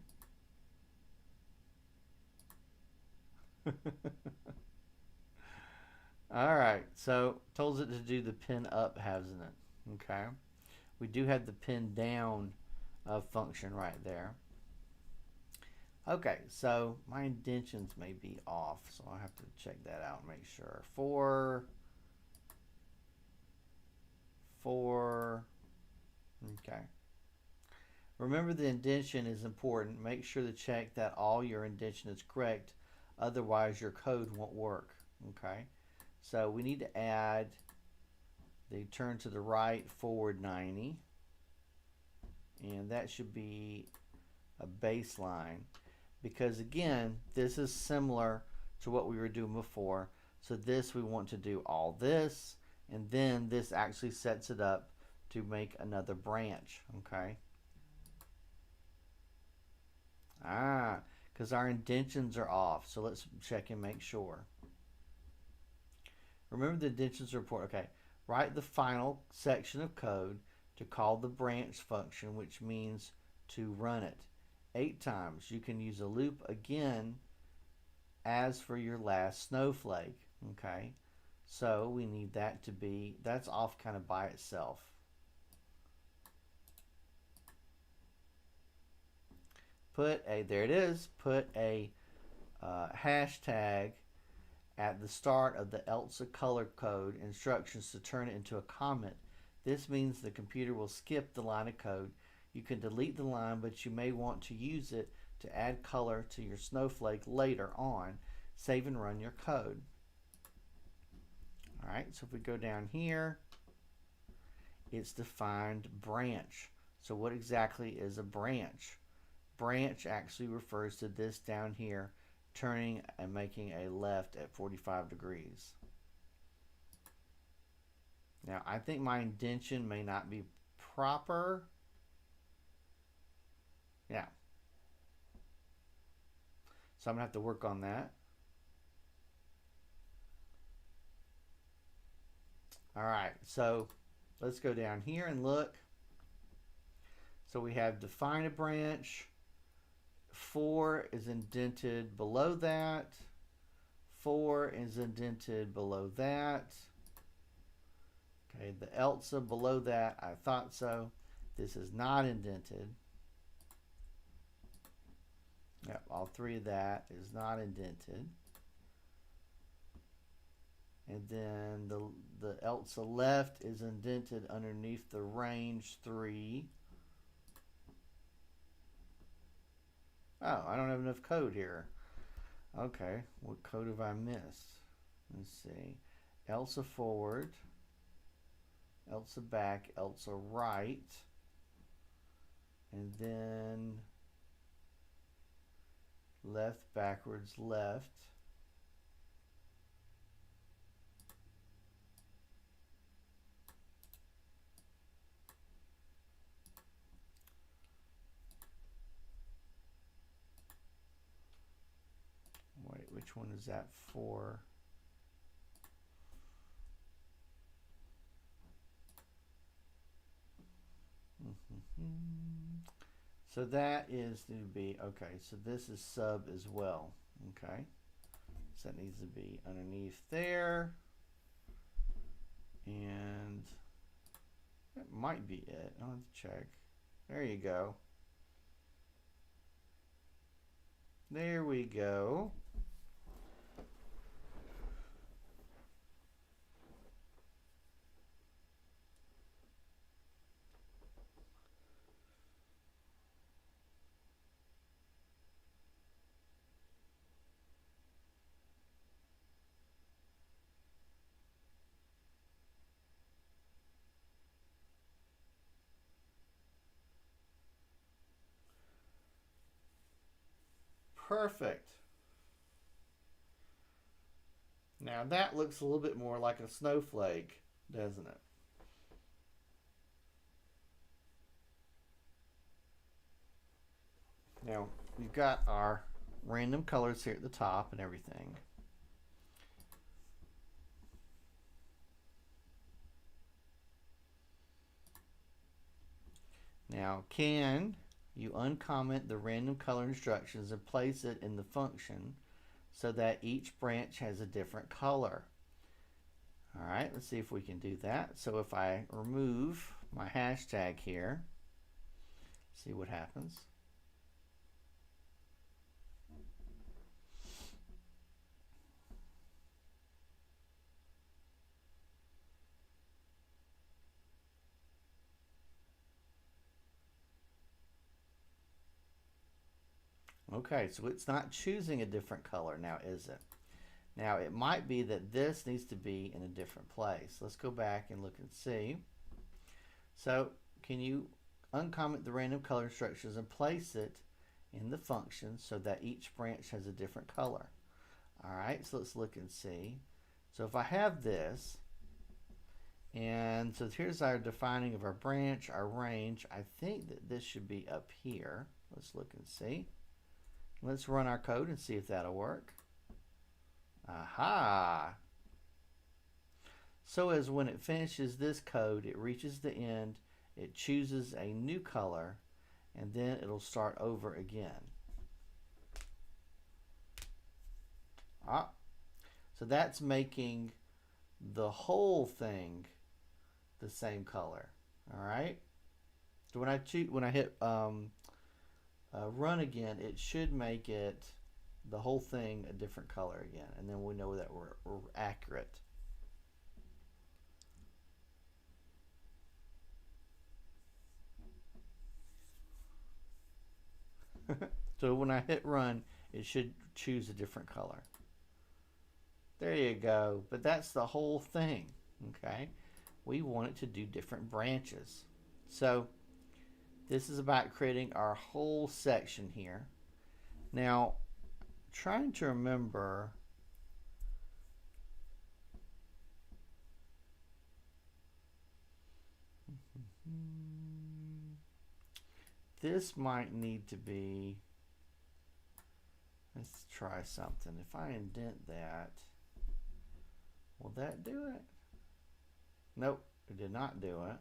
All right, so tells it to do the pin up, hasn't it? Okay. We do have the pin down function right there. Okay, so my indentions may be off, so I'll have to check that out and make sure. 4, 4, okay. Remember, the indentation is important. Make sure to check that all your indentation is correct, otherwise your code won't work. Okay, so we need to add the turn to the right forward 90, and that should be a baseline, because again, this is similar to what we were doing before. So this, we want to do all this, and then this actually sets it up to make another branch. Okay. Because our indentions are off. So let's check and make sure. Remember, the indentions are important. Okay, write the final section of code to call the branch function, which means to run it 8 times. You can use a loop again as for your last snowflake. Okay, so we need that to be, that's off kind of by itself. There it is, put a hashtag at the start of the else color code instructions to turn it into a comment. This means the computer will skip the line of code. You can delete the line, but you may want to use it to add color to your snowflake later on. Save and run your code. All right, so if we go down here, it's defined branch. So what exactly is a branch? Branch actually refers to this down here, turning and making a left at 45 degrees. Now, I think my indentation may not be proper. Yeah. So I'm going to have to work on that. All right, so let's go down here and look. So we have define a branch. 4 is indented below that. 4 is indented below that. Okay, the else below that, I thought so. This is not indented. Yep, all 3 of that is not indented. And then the else left is indented underneath the range 3. Oh, I don't have enough code here. Okay, what code have I missed? Let's see. Else forward, else back, else right, and then left, backwards, left. Wait, which one is that for? So that is to be, okay, so this is sub as well. Okay, so that needs to be underneath there. And that might be it. I'll have to check. There you go. There we go. Perfect. Now that looks a little bit more like a snowflake, doesn't it? Now we've got our random colors here at the top and everything. Now, can you uncomment the random color instructions and place it in the function so that each branch has a different color? All right, let's see if we can do that. So if I remove my hashtag here, see what happens. Okay, so it's not choosing a different color now, is it? Now it might be that this needs to be in a different place. Let's go back and look and see. So can you uncomment the random color instructions and place it in the function so that each branch has a different color? All right, so let's look and see. So if I have this, and so here's our defining of our branch, our range. I think that this should be up here. Let's look and see. Let's run our code and see if that'll work. Aha! So as when it finishes this code, it reaches the end, it chooses a new color, and then it'll start over again. Ah, so that's making the whole thing the same color. All right. So when I hit run again, it should make it the whole thing a different color again, and then we know that we're accurate. So when I hit run, it should choose a different color. There you go. But that's the whole thing. Okay. We want it to do different branches. So this is about creating our whole section here. Now, trying to remember, this might need to be, let's try something. If I indent that, will that do it? Nope, it did not do it.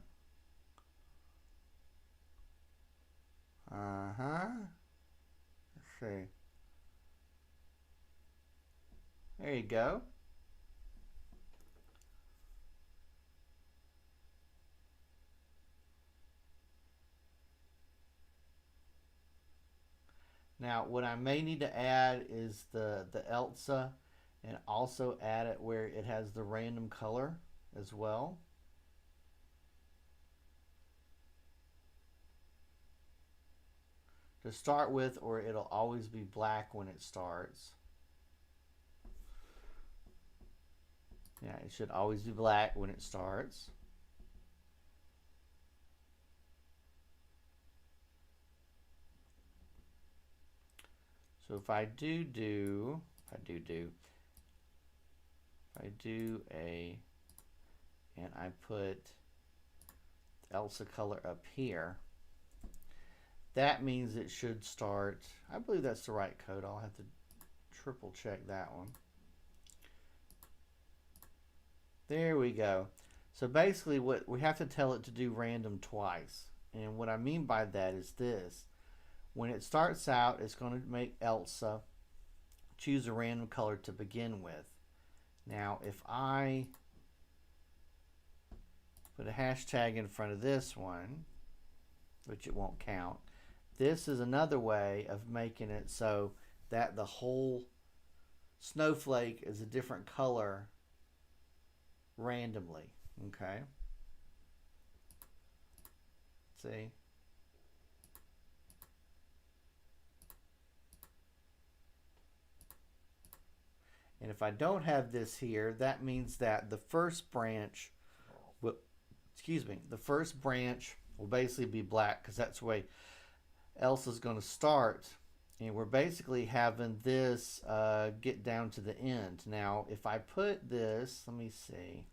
Let's see. There you go. Now, what I may need to add is the Elsa, and also add it where it has the random color as well. To start with, or it'll always be black when it starts. Yeah, it should always be black when it starts. So if I do a, and I put Elsa color up here, that means it should start, I believe that's the right code. I'll have to triple check that one. There we go. So basically what we have to tell it to do random twice. And what I mean by that is this. When it starts out, it's going to make Elsa choose a random color to begin with. Now, if I put a hashtag in front of this one, which it won't count, this is another way of making it so that the whole snowflake is a different color randomly. Okay? See? And if I don't have this here, that means that the first branch will, the first branch will basically be black, because that's the way Elsa's going to start. And we're basically having this get down to the end. Now, if I put this, let me see.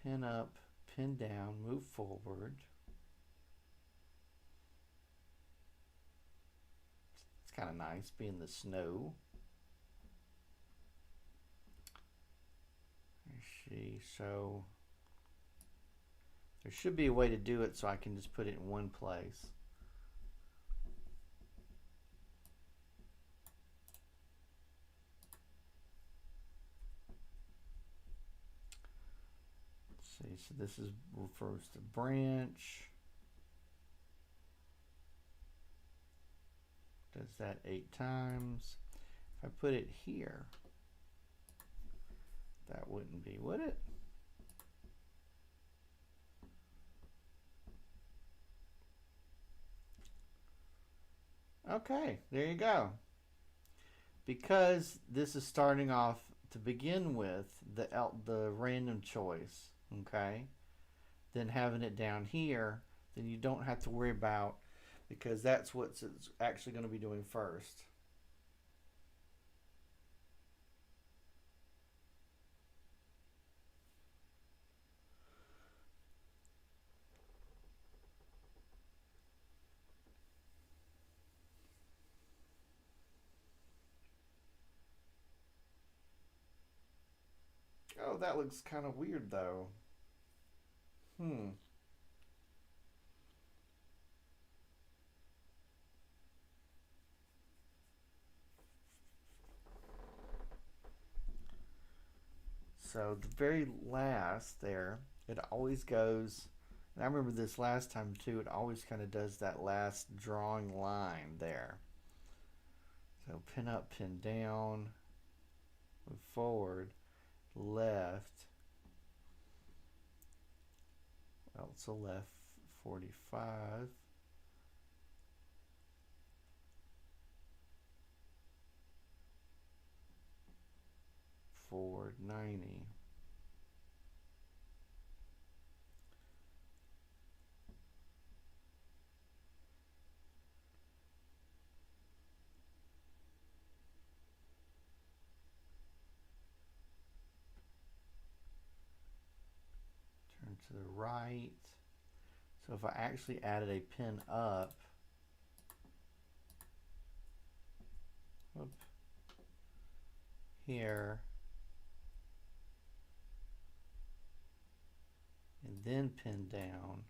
Pin up, pin down, move forward. It's kind of nice being the snow. So There should be a way to do it so I can just put it in one place. Let's see, so this is refers to branch. Does that 8 times. If I put it here, that wouldn't be, would it? Okay, there you go. Because this is starting off to begin with the random choice, okay? Then having it down here, then you don't have to worry about, because that's what it's actually going to be doing first. Oh, that looks kind of weird though. So the very last there, it always goes, and I remember this last time too, it always kind of does that last drawing line there. So pin up, pin down, move forward, left, well, so left 45, forward 90. Turn to the right. So if I actually added a pin up, whoop, here, and then pin down,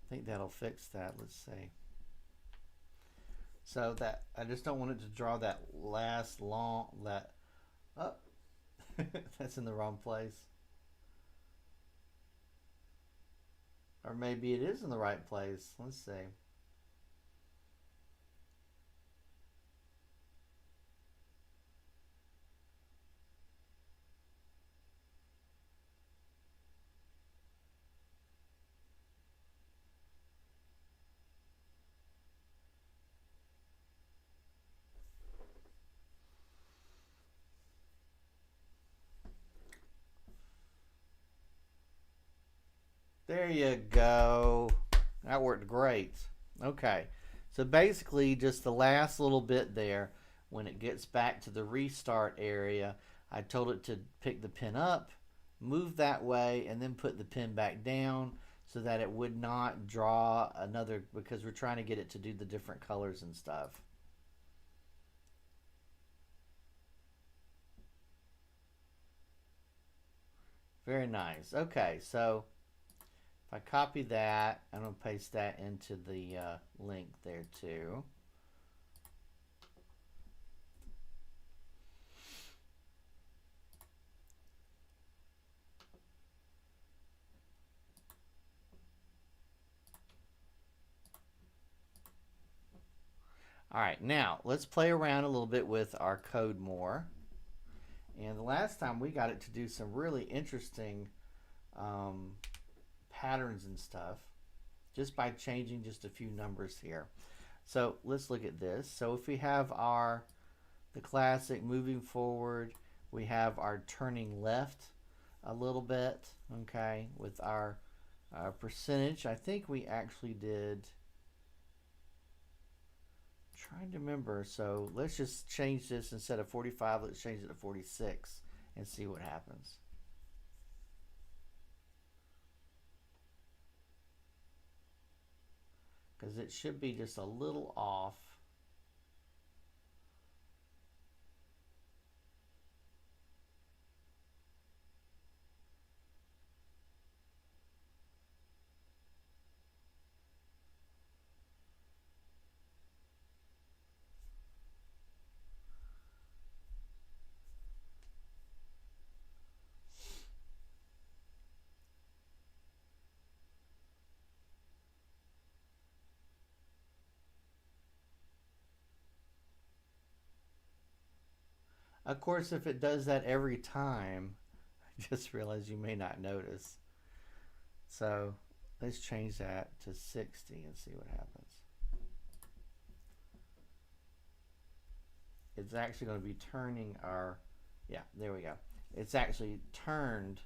I think that'll fix that. Let's see. So that I just don't want it to draw that last long, that, oh, that's in the wrong place. Or maybe it is in the right place. Let's see. There you go. That worked great. Okay. So basically just the last little bit there, when it gets back to the restart area, I told it to pick the pin up, move that way, and then put the pin back down so that it would not draw another, because we're trying to get it to do the different colors and stuff. Very nice. Okay, so if I copy that, I'm going to paste that into the link there too. All right, now let's play around a little bit with our code more. And the last time we got it to do some really interesting patterns and stuff just by changing just a few numbers here. So let's look at this. So if we have the classic moving forward, we have our turning left a little bit, okay, with our percentage. I think we actually did, trying to remember, so let's just change this. Instead of 45, let's change it to 46 and see what happens. Because it should be just a little off. Of course, if it does that every time, I just realized you may not notice. So let's change that to 60 and see what happens. It's actually going to be turning our, yeah, there we go. It's actually turned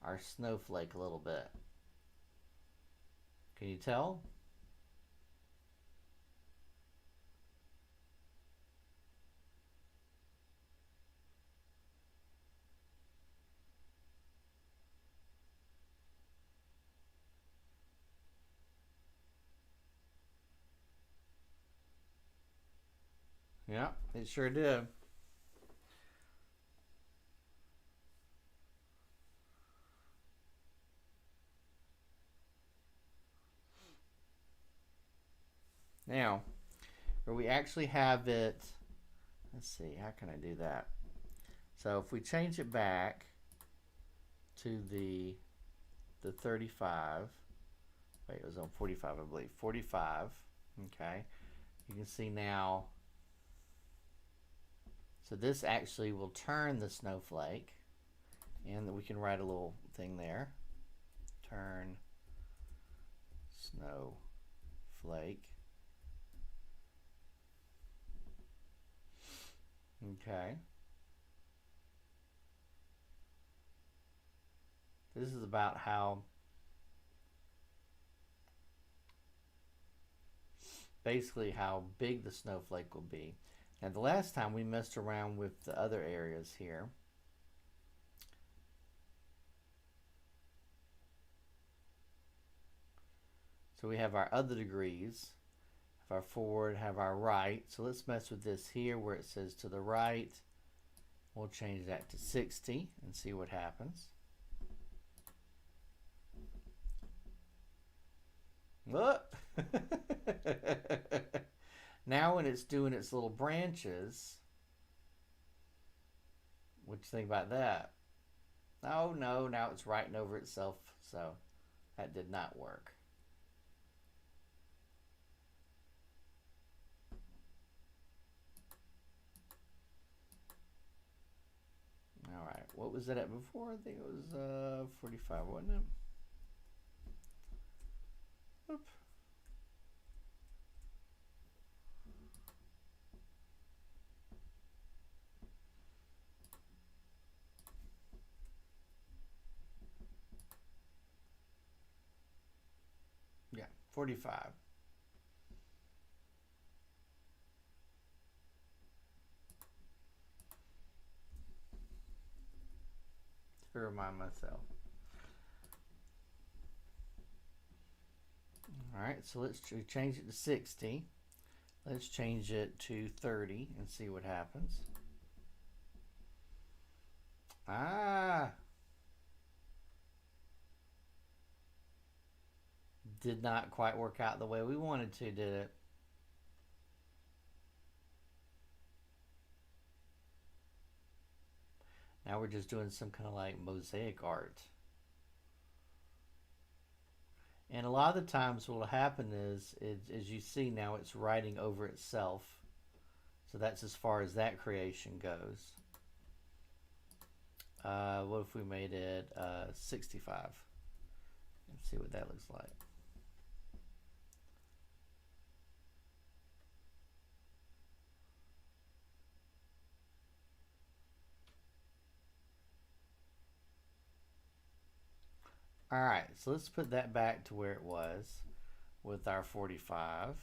our snowflake a little bit. Can you tell? Yeah, it sure did. Now, where we actually have it, let's see, how can I do that? So if we change it back to the 35, wait, it was on 45, I believe, 45, okay, you can see now, so this actually will turn the snowflake, and we can write a little thing there, turn snowflake. Okay. This is about how basically how big the snowflake will be. Now the last time we messed around with the other areas here. So we have our other degrees, have our forward, have our right. So let's mess with this here where it says to the right. We'll change that to 60 and see what happens. Look! Now when it's doing its little branches, what do you think about that? Oh no, now it's writing over itself, so that did not work. All right, what was it at before? I think it was 45, wasn't it? Oop. Yeah, 45. To remind myself. All right, so let's change it to 60. Let's change it to 30 and see what happens. Ah, did not quite work out the way we wanted to, did it? Now we're just doing some kind of like mosaic art. And a lot of the times what will happen is, as you see now, it's writing over itself. So that's as far as that creation goes. What if we made it 65? Let's see what that looks like. All right, so let's put that back to where it was with our 45.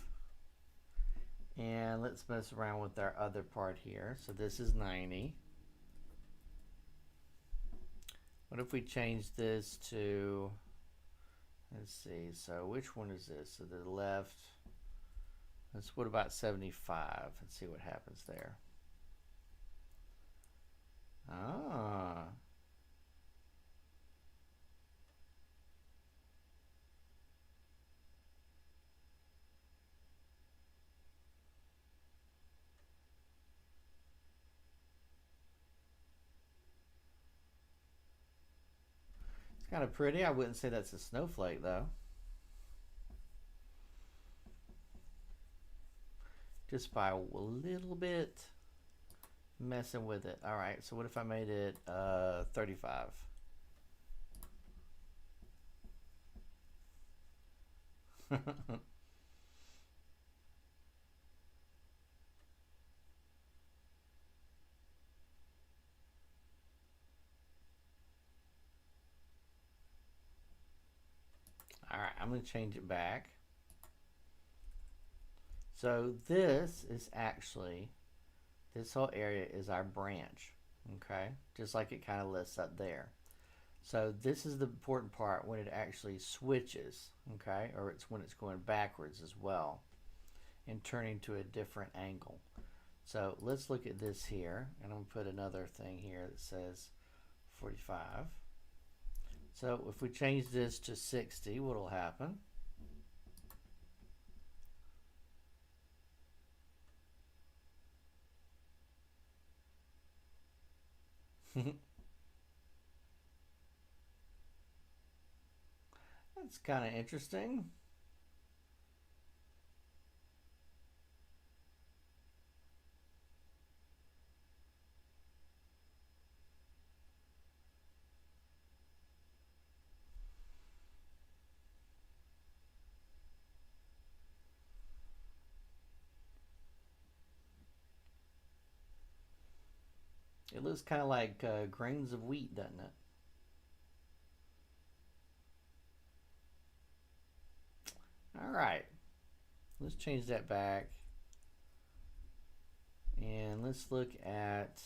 And let's mess around with our other part here. So this is 90. What if we change this to, let's see, so which one is this? So the left, what about 75? Let's see what happens there. Ah. It's kind of pretty. I wouldn't say that's a snowflake though. Just by a little bit. Messing with it. All right, so what if I made it 35? All right, I'm going to change it back. So this is actually, this whole area is our branch, okay? Just like it kind of lists up there. So this is the important part when it actually switches, okay? Or it's when it's going backwards as well and turning to a different angle. So let's look at this here, and I'm going to put another thing here that says 45. So if we change this to 60, what will happen? That's kind of interesting. It looks kind of like grains of wheat, doesn't it? All right, let's change that back. And let's look at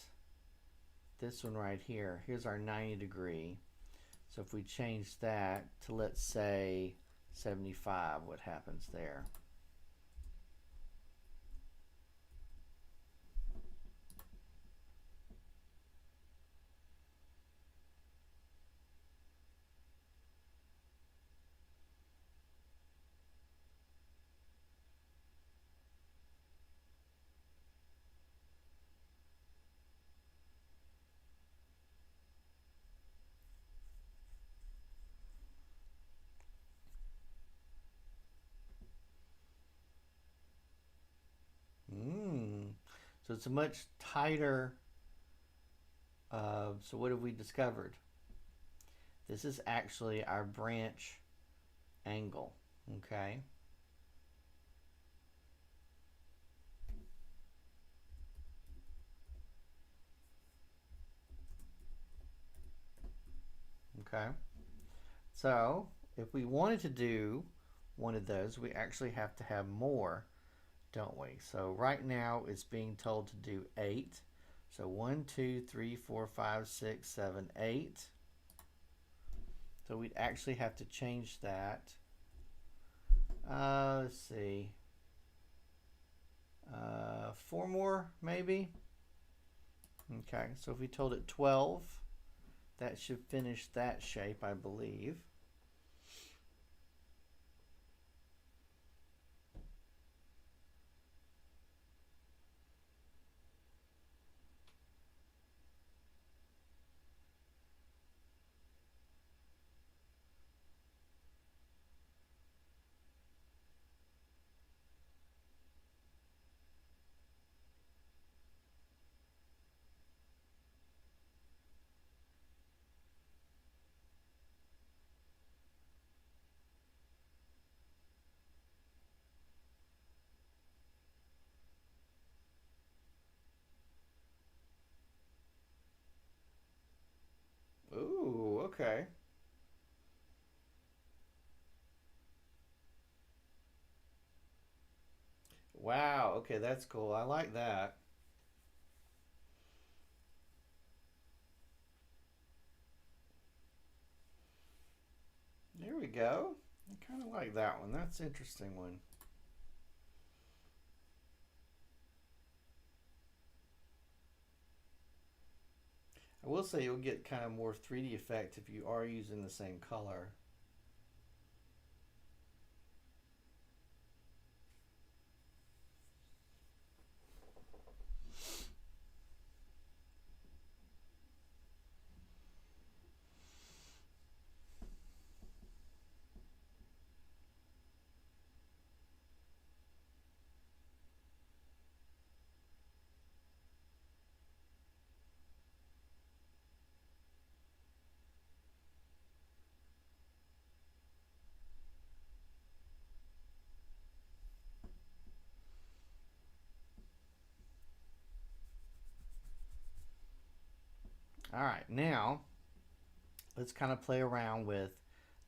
this one right here. Here's our 90 degree. So if we change that to, let's say, 75, what happens there? Mm. So it's a much tighter. So what have we discovered? This is actually our branch angle, okay? Okay. So if we wanted to do one of those, we actually have to have more, don't we? So right now it's being told to do 8. So 1, 2, 3, 4, 5, 6, 7, 8. So we'd actually have to change that. Let's see. 4 more, maybe. Okay, so if we told it 12, that should finish that shape, I believe. Ooh, okay. Wow, okay, that's cool. I like that. There we go. I kind of like that one. That's an interesting one. I will say you'll get kind of more 3D effect if you are using the same color. All right, now let's kind of play around with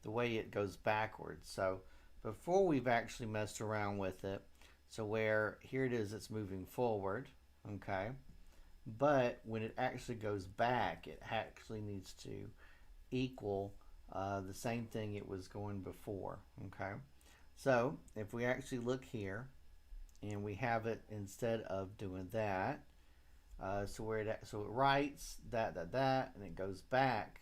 the way it goes backwards. So before we've actually messed around with it, so where here it is, it's moving forward, okay? But when it actually goes back, it actually needs to equal the same thing it was going before, okay? So if we actually look here and we have it instead of doing that, so it writes that and it goes back.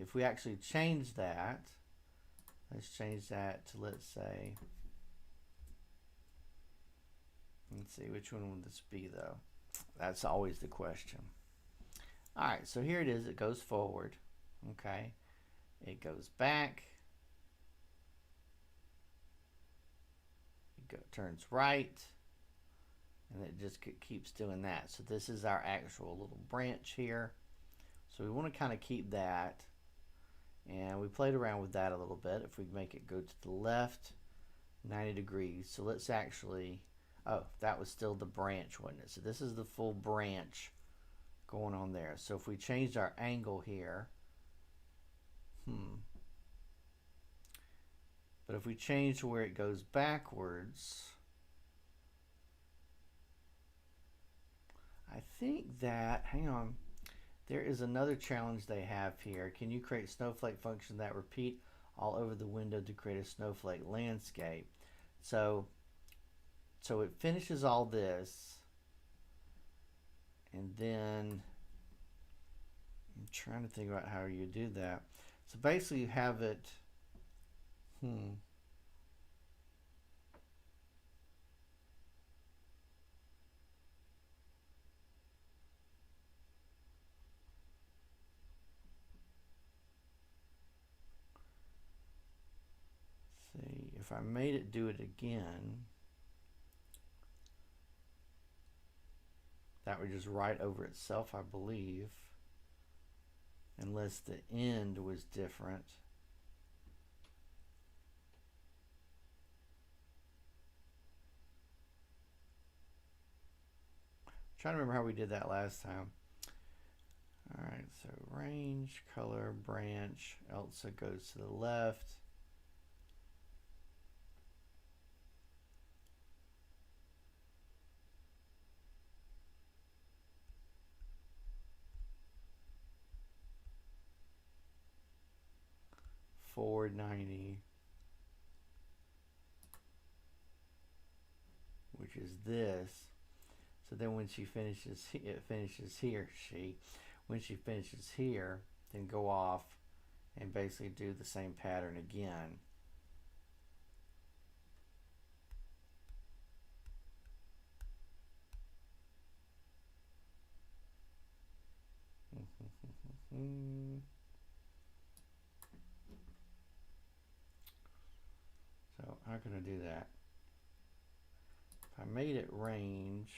If we actually change that, let's change that to, let's say, let's see, which one would this be though? That's always the question. All right, so here it is. It goes forward, okay? It goes back. It turns right, and it just keeps doing that. So this is our actual little branch here. So we want to kind of keep that, and we played around with that a little bit. If we make it go to the left 90 degrees, so let's actually, oh, that was still the branch, wasn't it? So this is the full branch going on there. So if we changed our angle here, but if we change to where it goes backwards, I think that, hang on, there is another challenge they have here. Can you create snowflake function that repeat all over the window to create a snowflake landscape? So it finishes all this, and then I'm trying to think about how you do that. So basically you have it, see, if I made it do it again, that would just write over itself, I believe, unless the end was different. I'm trying to remember how we did that last time. All right, so range, color, branch, Elsa goes to the left. Forward 90, which is this. So then when she finishes, it finishes here, when she finishes here, then go off and basically do the same pattern again. So how can I do that? If I made it range,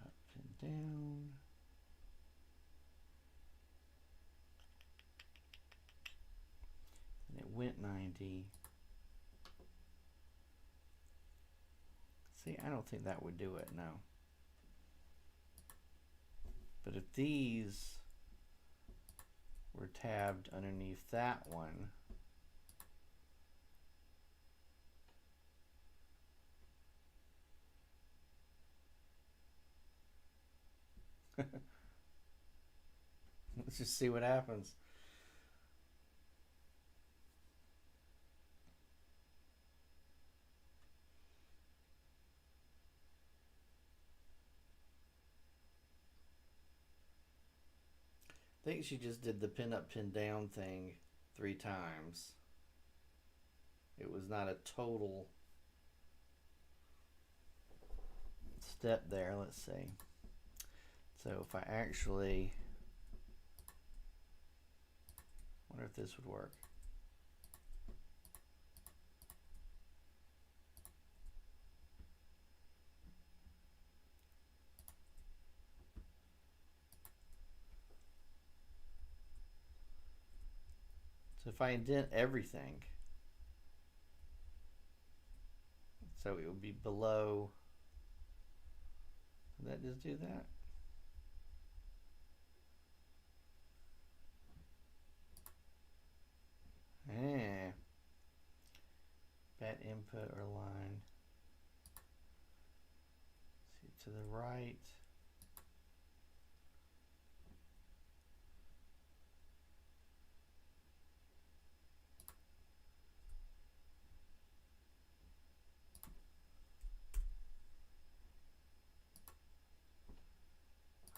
up and down, and it went 90. See, I don't think that would do it, no. But if these were tabbed underneath that one, let's just see what happens. I think she just did the pin up, pin down thing 3 times. It was not a total step there. Let's see. So if I actually, wonder if this would work. So if I indent everything, So it would be below. Did that just do that? Yeah. Bat input or line. See, to the right.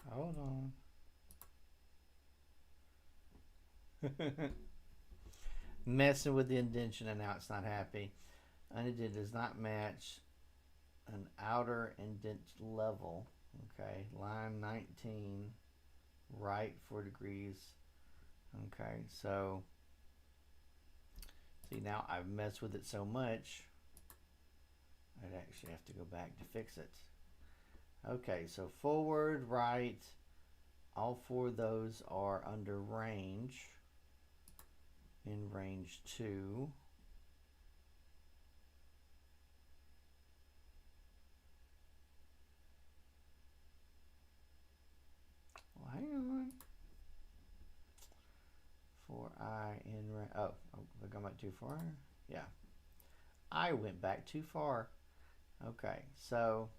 Hold on. Messing with the indentation and now it's not happy. Unindent does not match an outer indent level. Okay, line 19, right 4 degrees. Okay, so see now I've messed with it so much I'd actually have to go back to fix it. Okay, so forward, right, all 4 of those are under range, in range 2. Well, hang on. For I in range, oh, I went too far? Yeah. I went back too far. Okay, so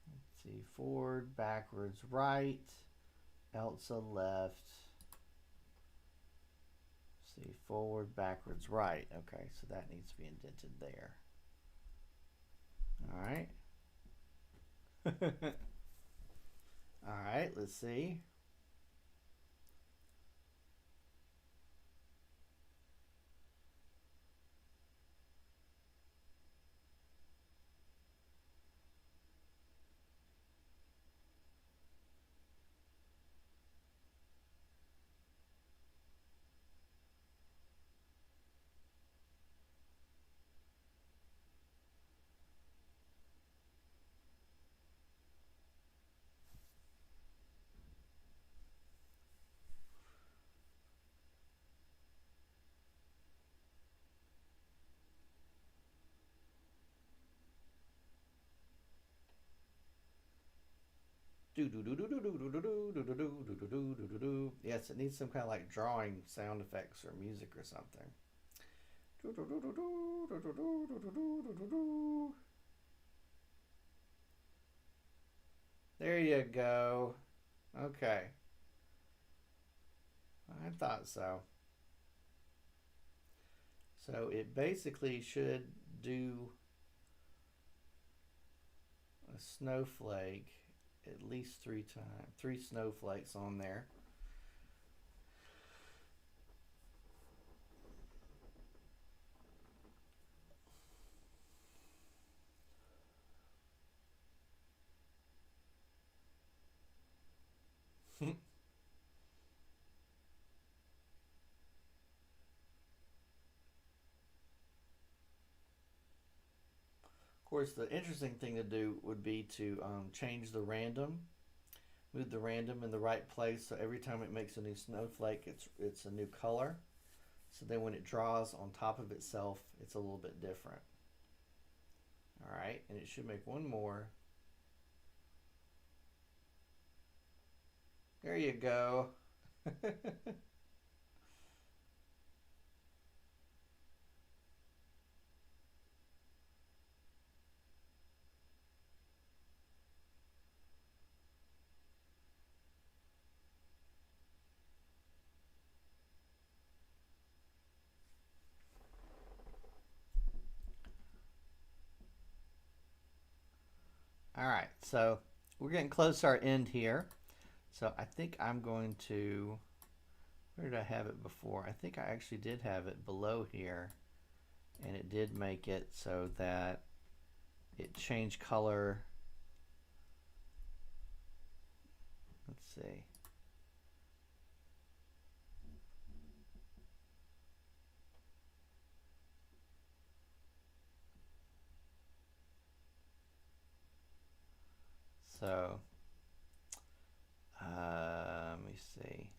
let's see, forward, backwards, right, Elsa left. See, forward, backwards, right. Okay, so that needs to be indented there. All right. All right, let's see. Yes, it needs some kind of like drawing sound effects or music or something. There you go. Okay. I thought so. So it basically should do a snowflake at least 3 times, 3 snowflakes on there. Of course, the interesting thing to do would be to change the random, move the random in the right place, so every time it makes a new snowflake, it's a new color. So then when it draws on top of itself, it's a little bit different. All right, and it should make one more. There you go. All right, so we're getting close to our end here. So I think I'm going to, where did I have it before? I think I actually did have it below here, and it did make it so that it changed color. Let's see. So let me see.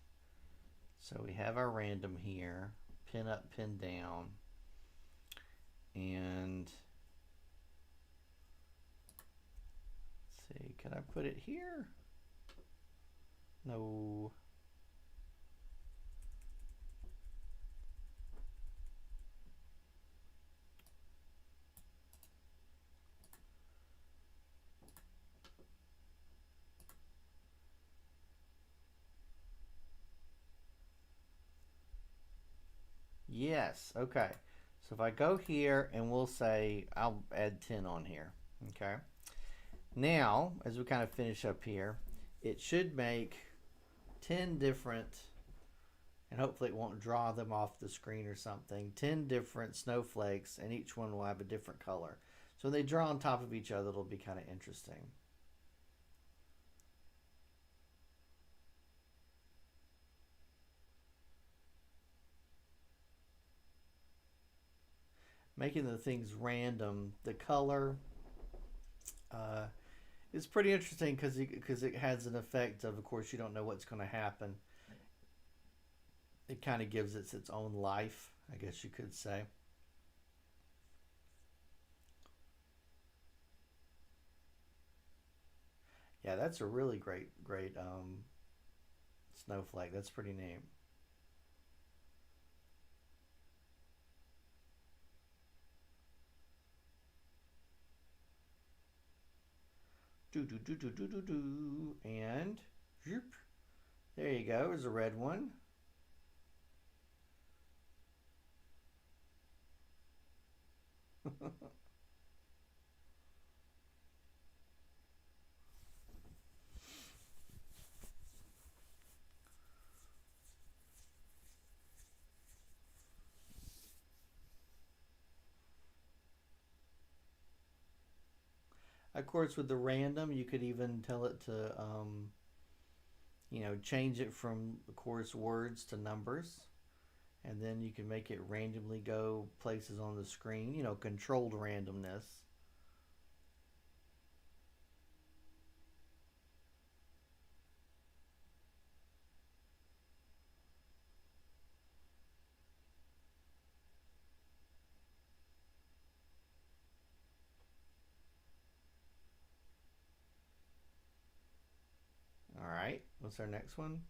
So we have our random here, pin up, pin down, And let's see, can I put it here? No. Yes, okay. So if I go here and we'll say I'll add 10 on here, okay? Now, as we kind of finish up here, it should make 10 different, and hopefully it won't draw them off the screen or something, 10 different snowflakes, and each one will have a different color. So when they draw on top of each other, it'll be kind of interesting. Making the things random, the color is pretty interesting because it has an effect of course, you don't know what's going to happen. It kind of gives it its own life, I guess you could say. Yeah, that's a really great snowflake. That's pretty neat. Do do do do do do do, and zoop. There you go. There's a red one. Of course, with the random, you could even tell it to, change it from, of course, words to numbers. And then you can make it randomly go places on the screen, controlled randomness. All right, what's our next one?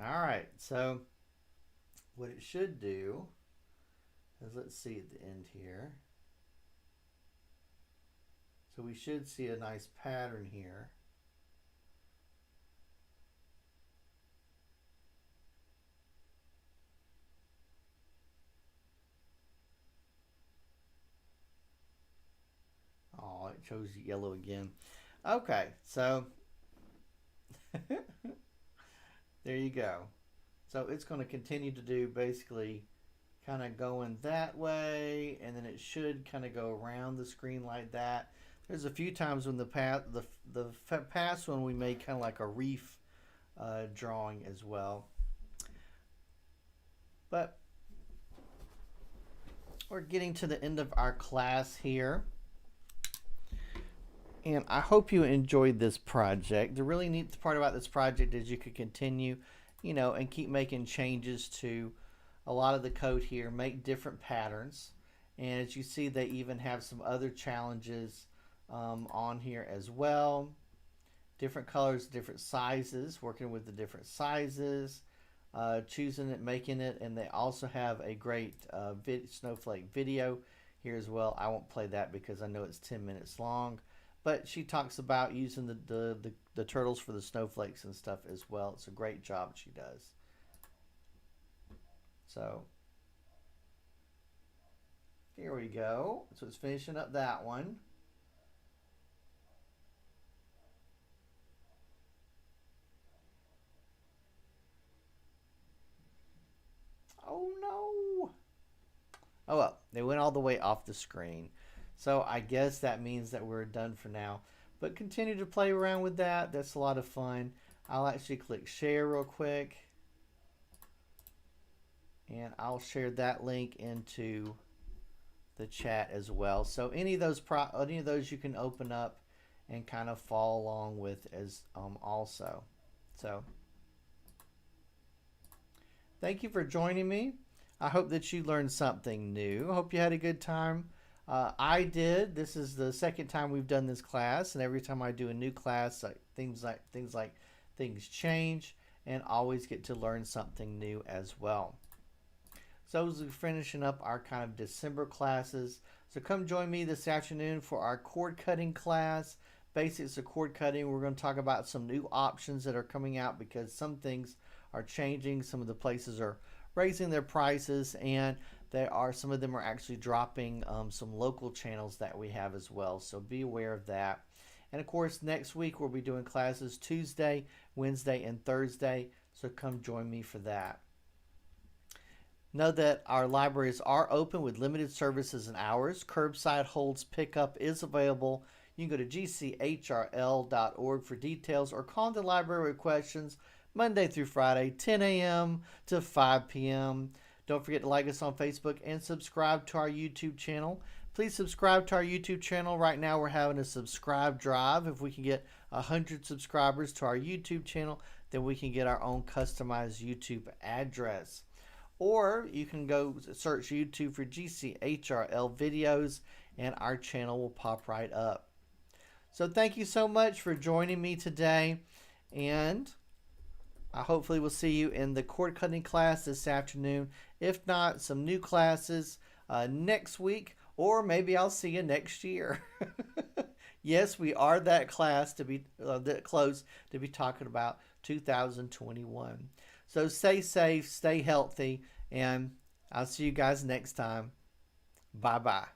All right, so what it should do is, let's see at the end here. So we should see a nice pattern here. Oh, it chose yellow again. Okay, so there you go. So it's going to continue to do basically kind of going that way, and then it should kind of go around the screen like that. There's a few times when the past one we made kind of like a reef drawing as well. But we're getting to the end of our class here. And I hope you enjoyed this project. The really neat part about this project is you could continue, and keep making changes to a lot of the code here, make different patterns. And as you see, they even have some other challenges on here as well. Different colors, different sizes, working with the different sizes, choosing it, making it. And they also have a great snowflake video here as well. I won't play that because I know it's 10 minutes long. But she talks about using the turtles for the snowflakes and stuff as well. It's a great job she does. So here we go. So it's finishing up that one. Oh no. Oh well, they went all the way off the screen. So I guess that means that we're done for now. But continue to play around with that. That's a lot of fun. I'll actually click share real quick. And I'll share that link into the chat as well. So any of those you can open up and kind of follow along with as also. So thank you for joining me. I hope that you learned something new. I hope you had a good time. I did. This is the second time we've done this class, and every time I do a new class, things change, and always get to learn something new as well. So as we're finishing up our kind of December classes, so come join me this afternoon for our cord cutting class. Basics of cord cutting. We're going to talk about some new options that are coming out because some things are changing. Some of the places are raising their prices, and some of them are actually dropping some local channels that we have as well. So be aware of that. And of course, next week we'll be doing classes Tuesday, Wednesday, and Thursday. So come join me for that. Know that our libraries are open with limited services and hours. Curbside holds pickup is available. You can go to gchrl.org for details or call the library with questions Monday through Friday, 10 a.m. to 5 p.m. Don't forget to like us on Facebook and subscribe to our YouTube channel. Please subscribe to our YouTube channel. Right now we're having a subscribe drive. If we can get 100 subscribers to our YouTube channel, then we can get our own customized YouTube address. Or you can go search YouTube for GCHRL videos and our channel will pop right up. So thank you so much for joining me today, and I hopefully will see you in the cord cutting class this afternoon. If not, some new classes next week, or maybe I'll see you next year. Yes, we are that close to be talking about 2021. So stay safe, stay healthy, and I'll see you guys next time. Bye-bye.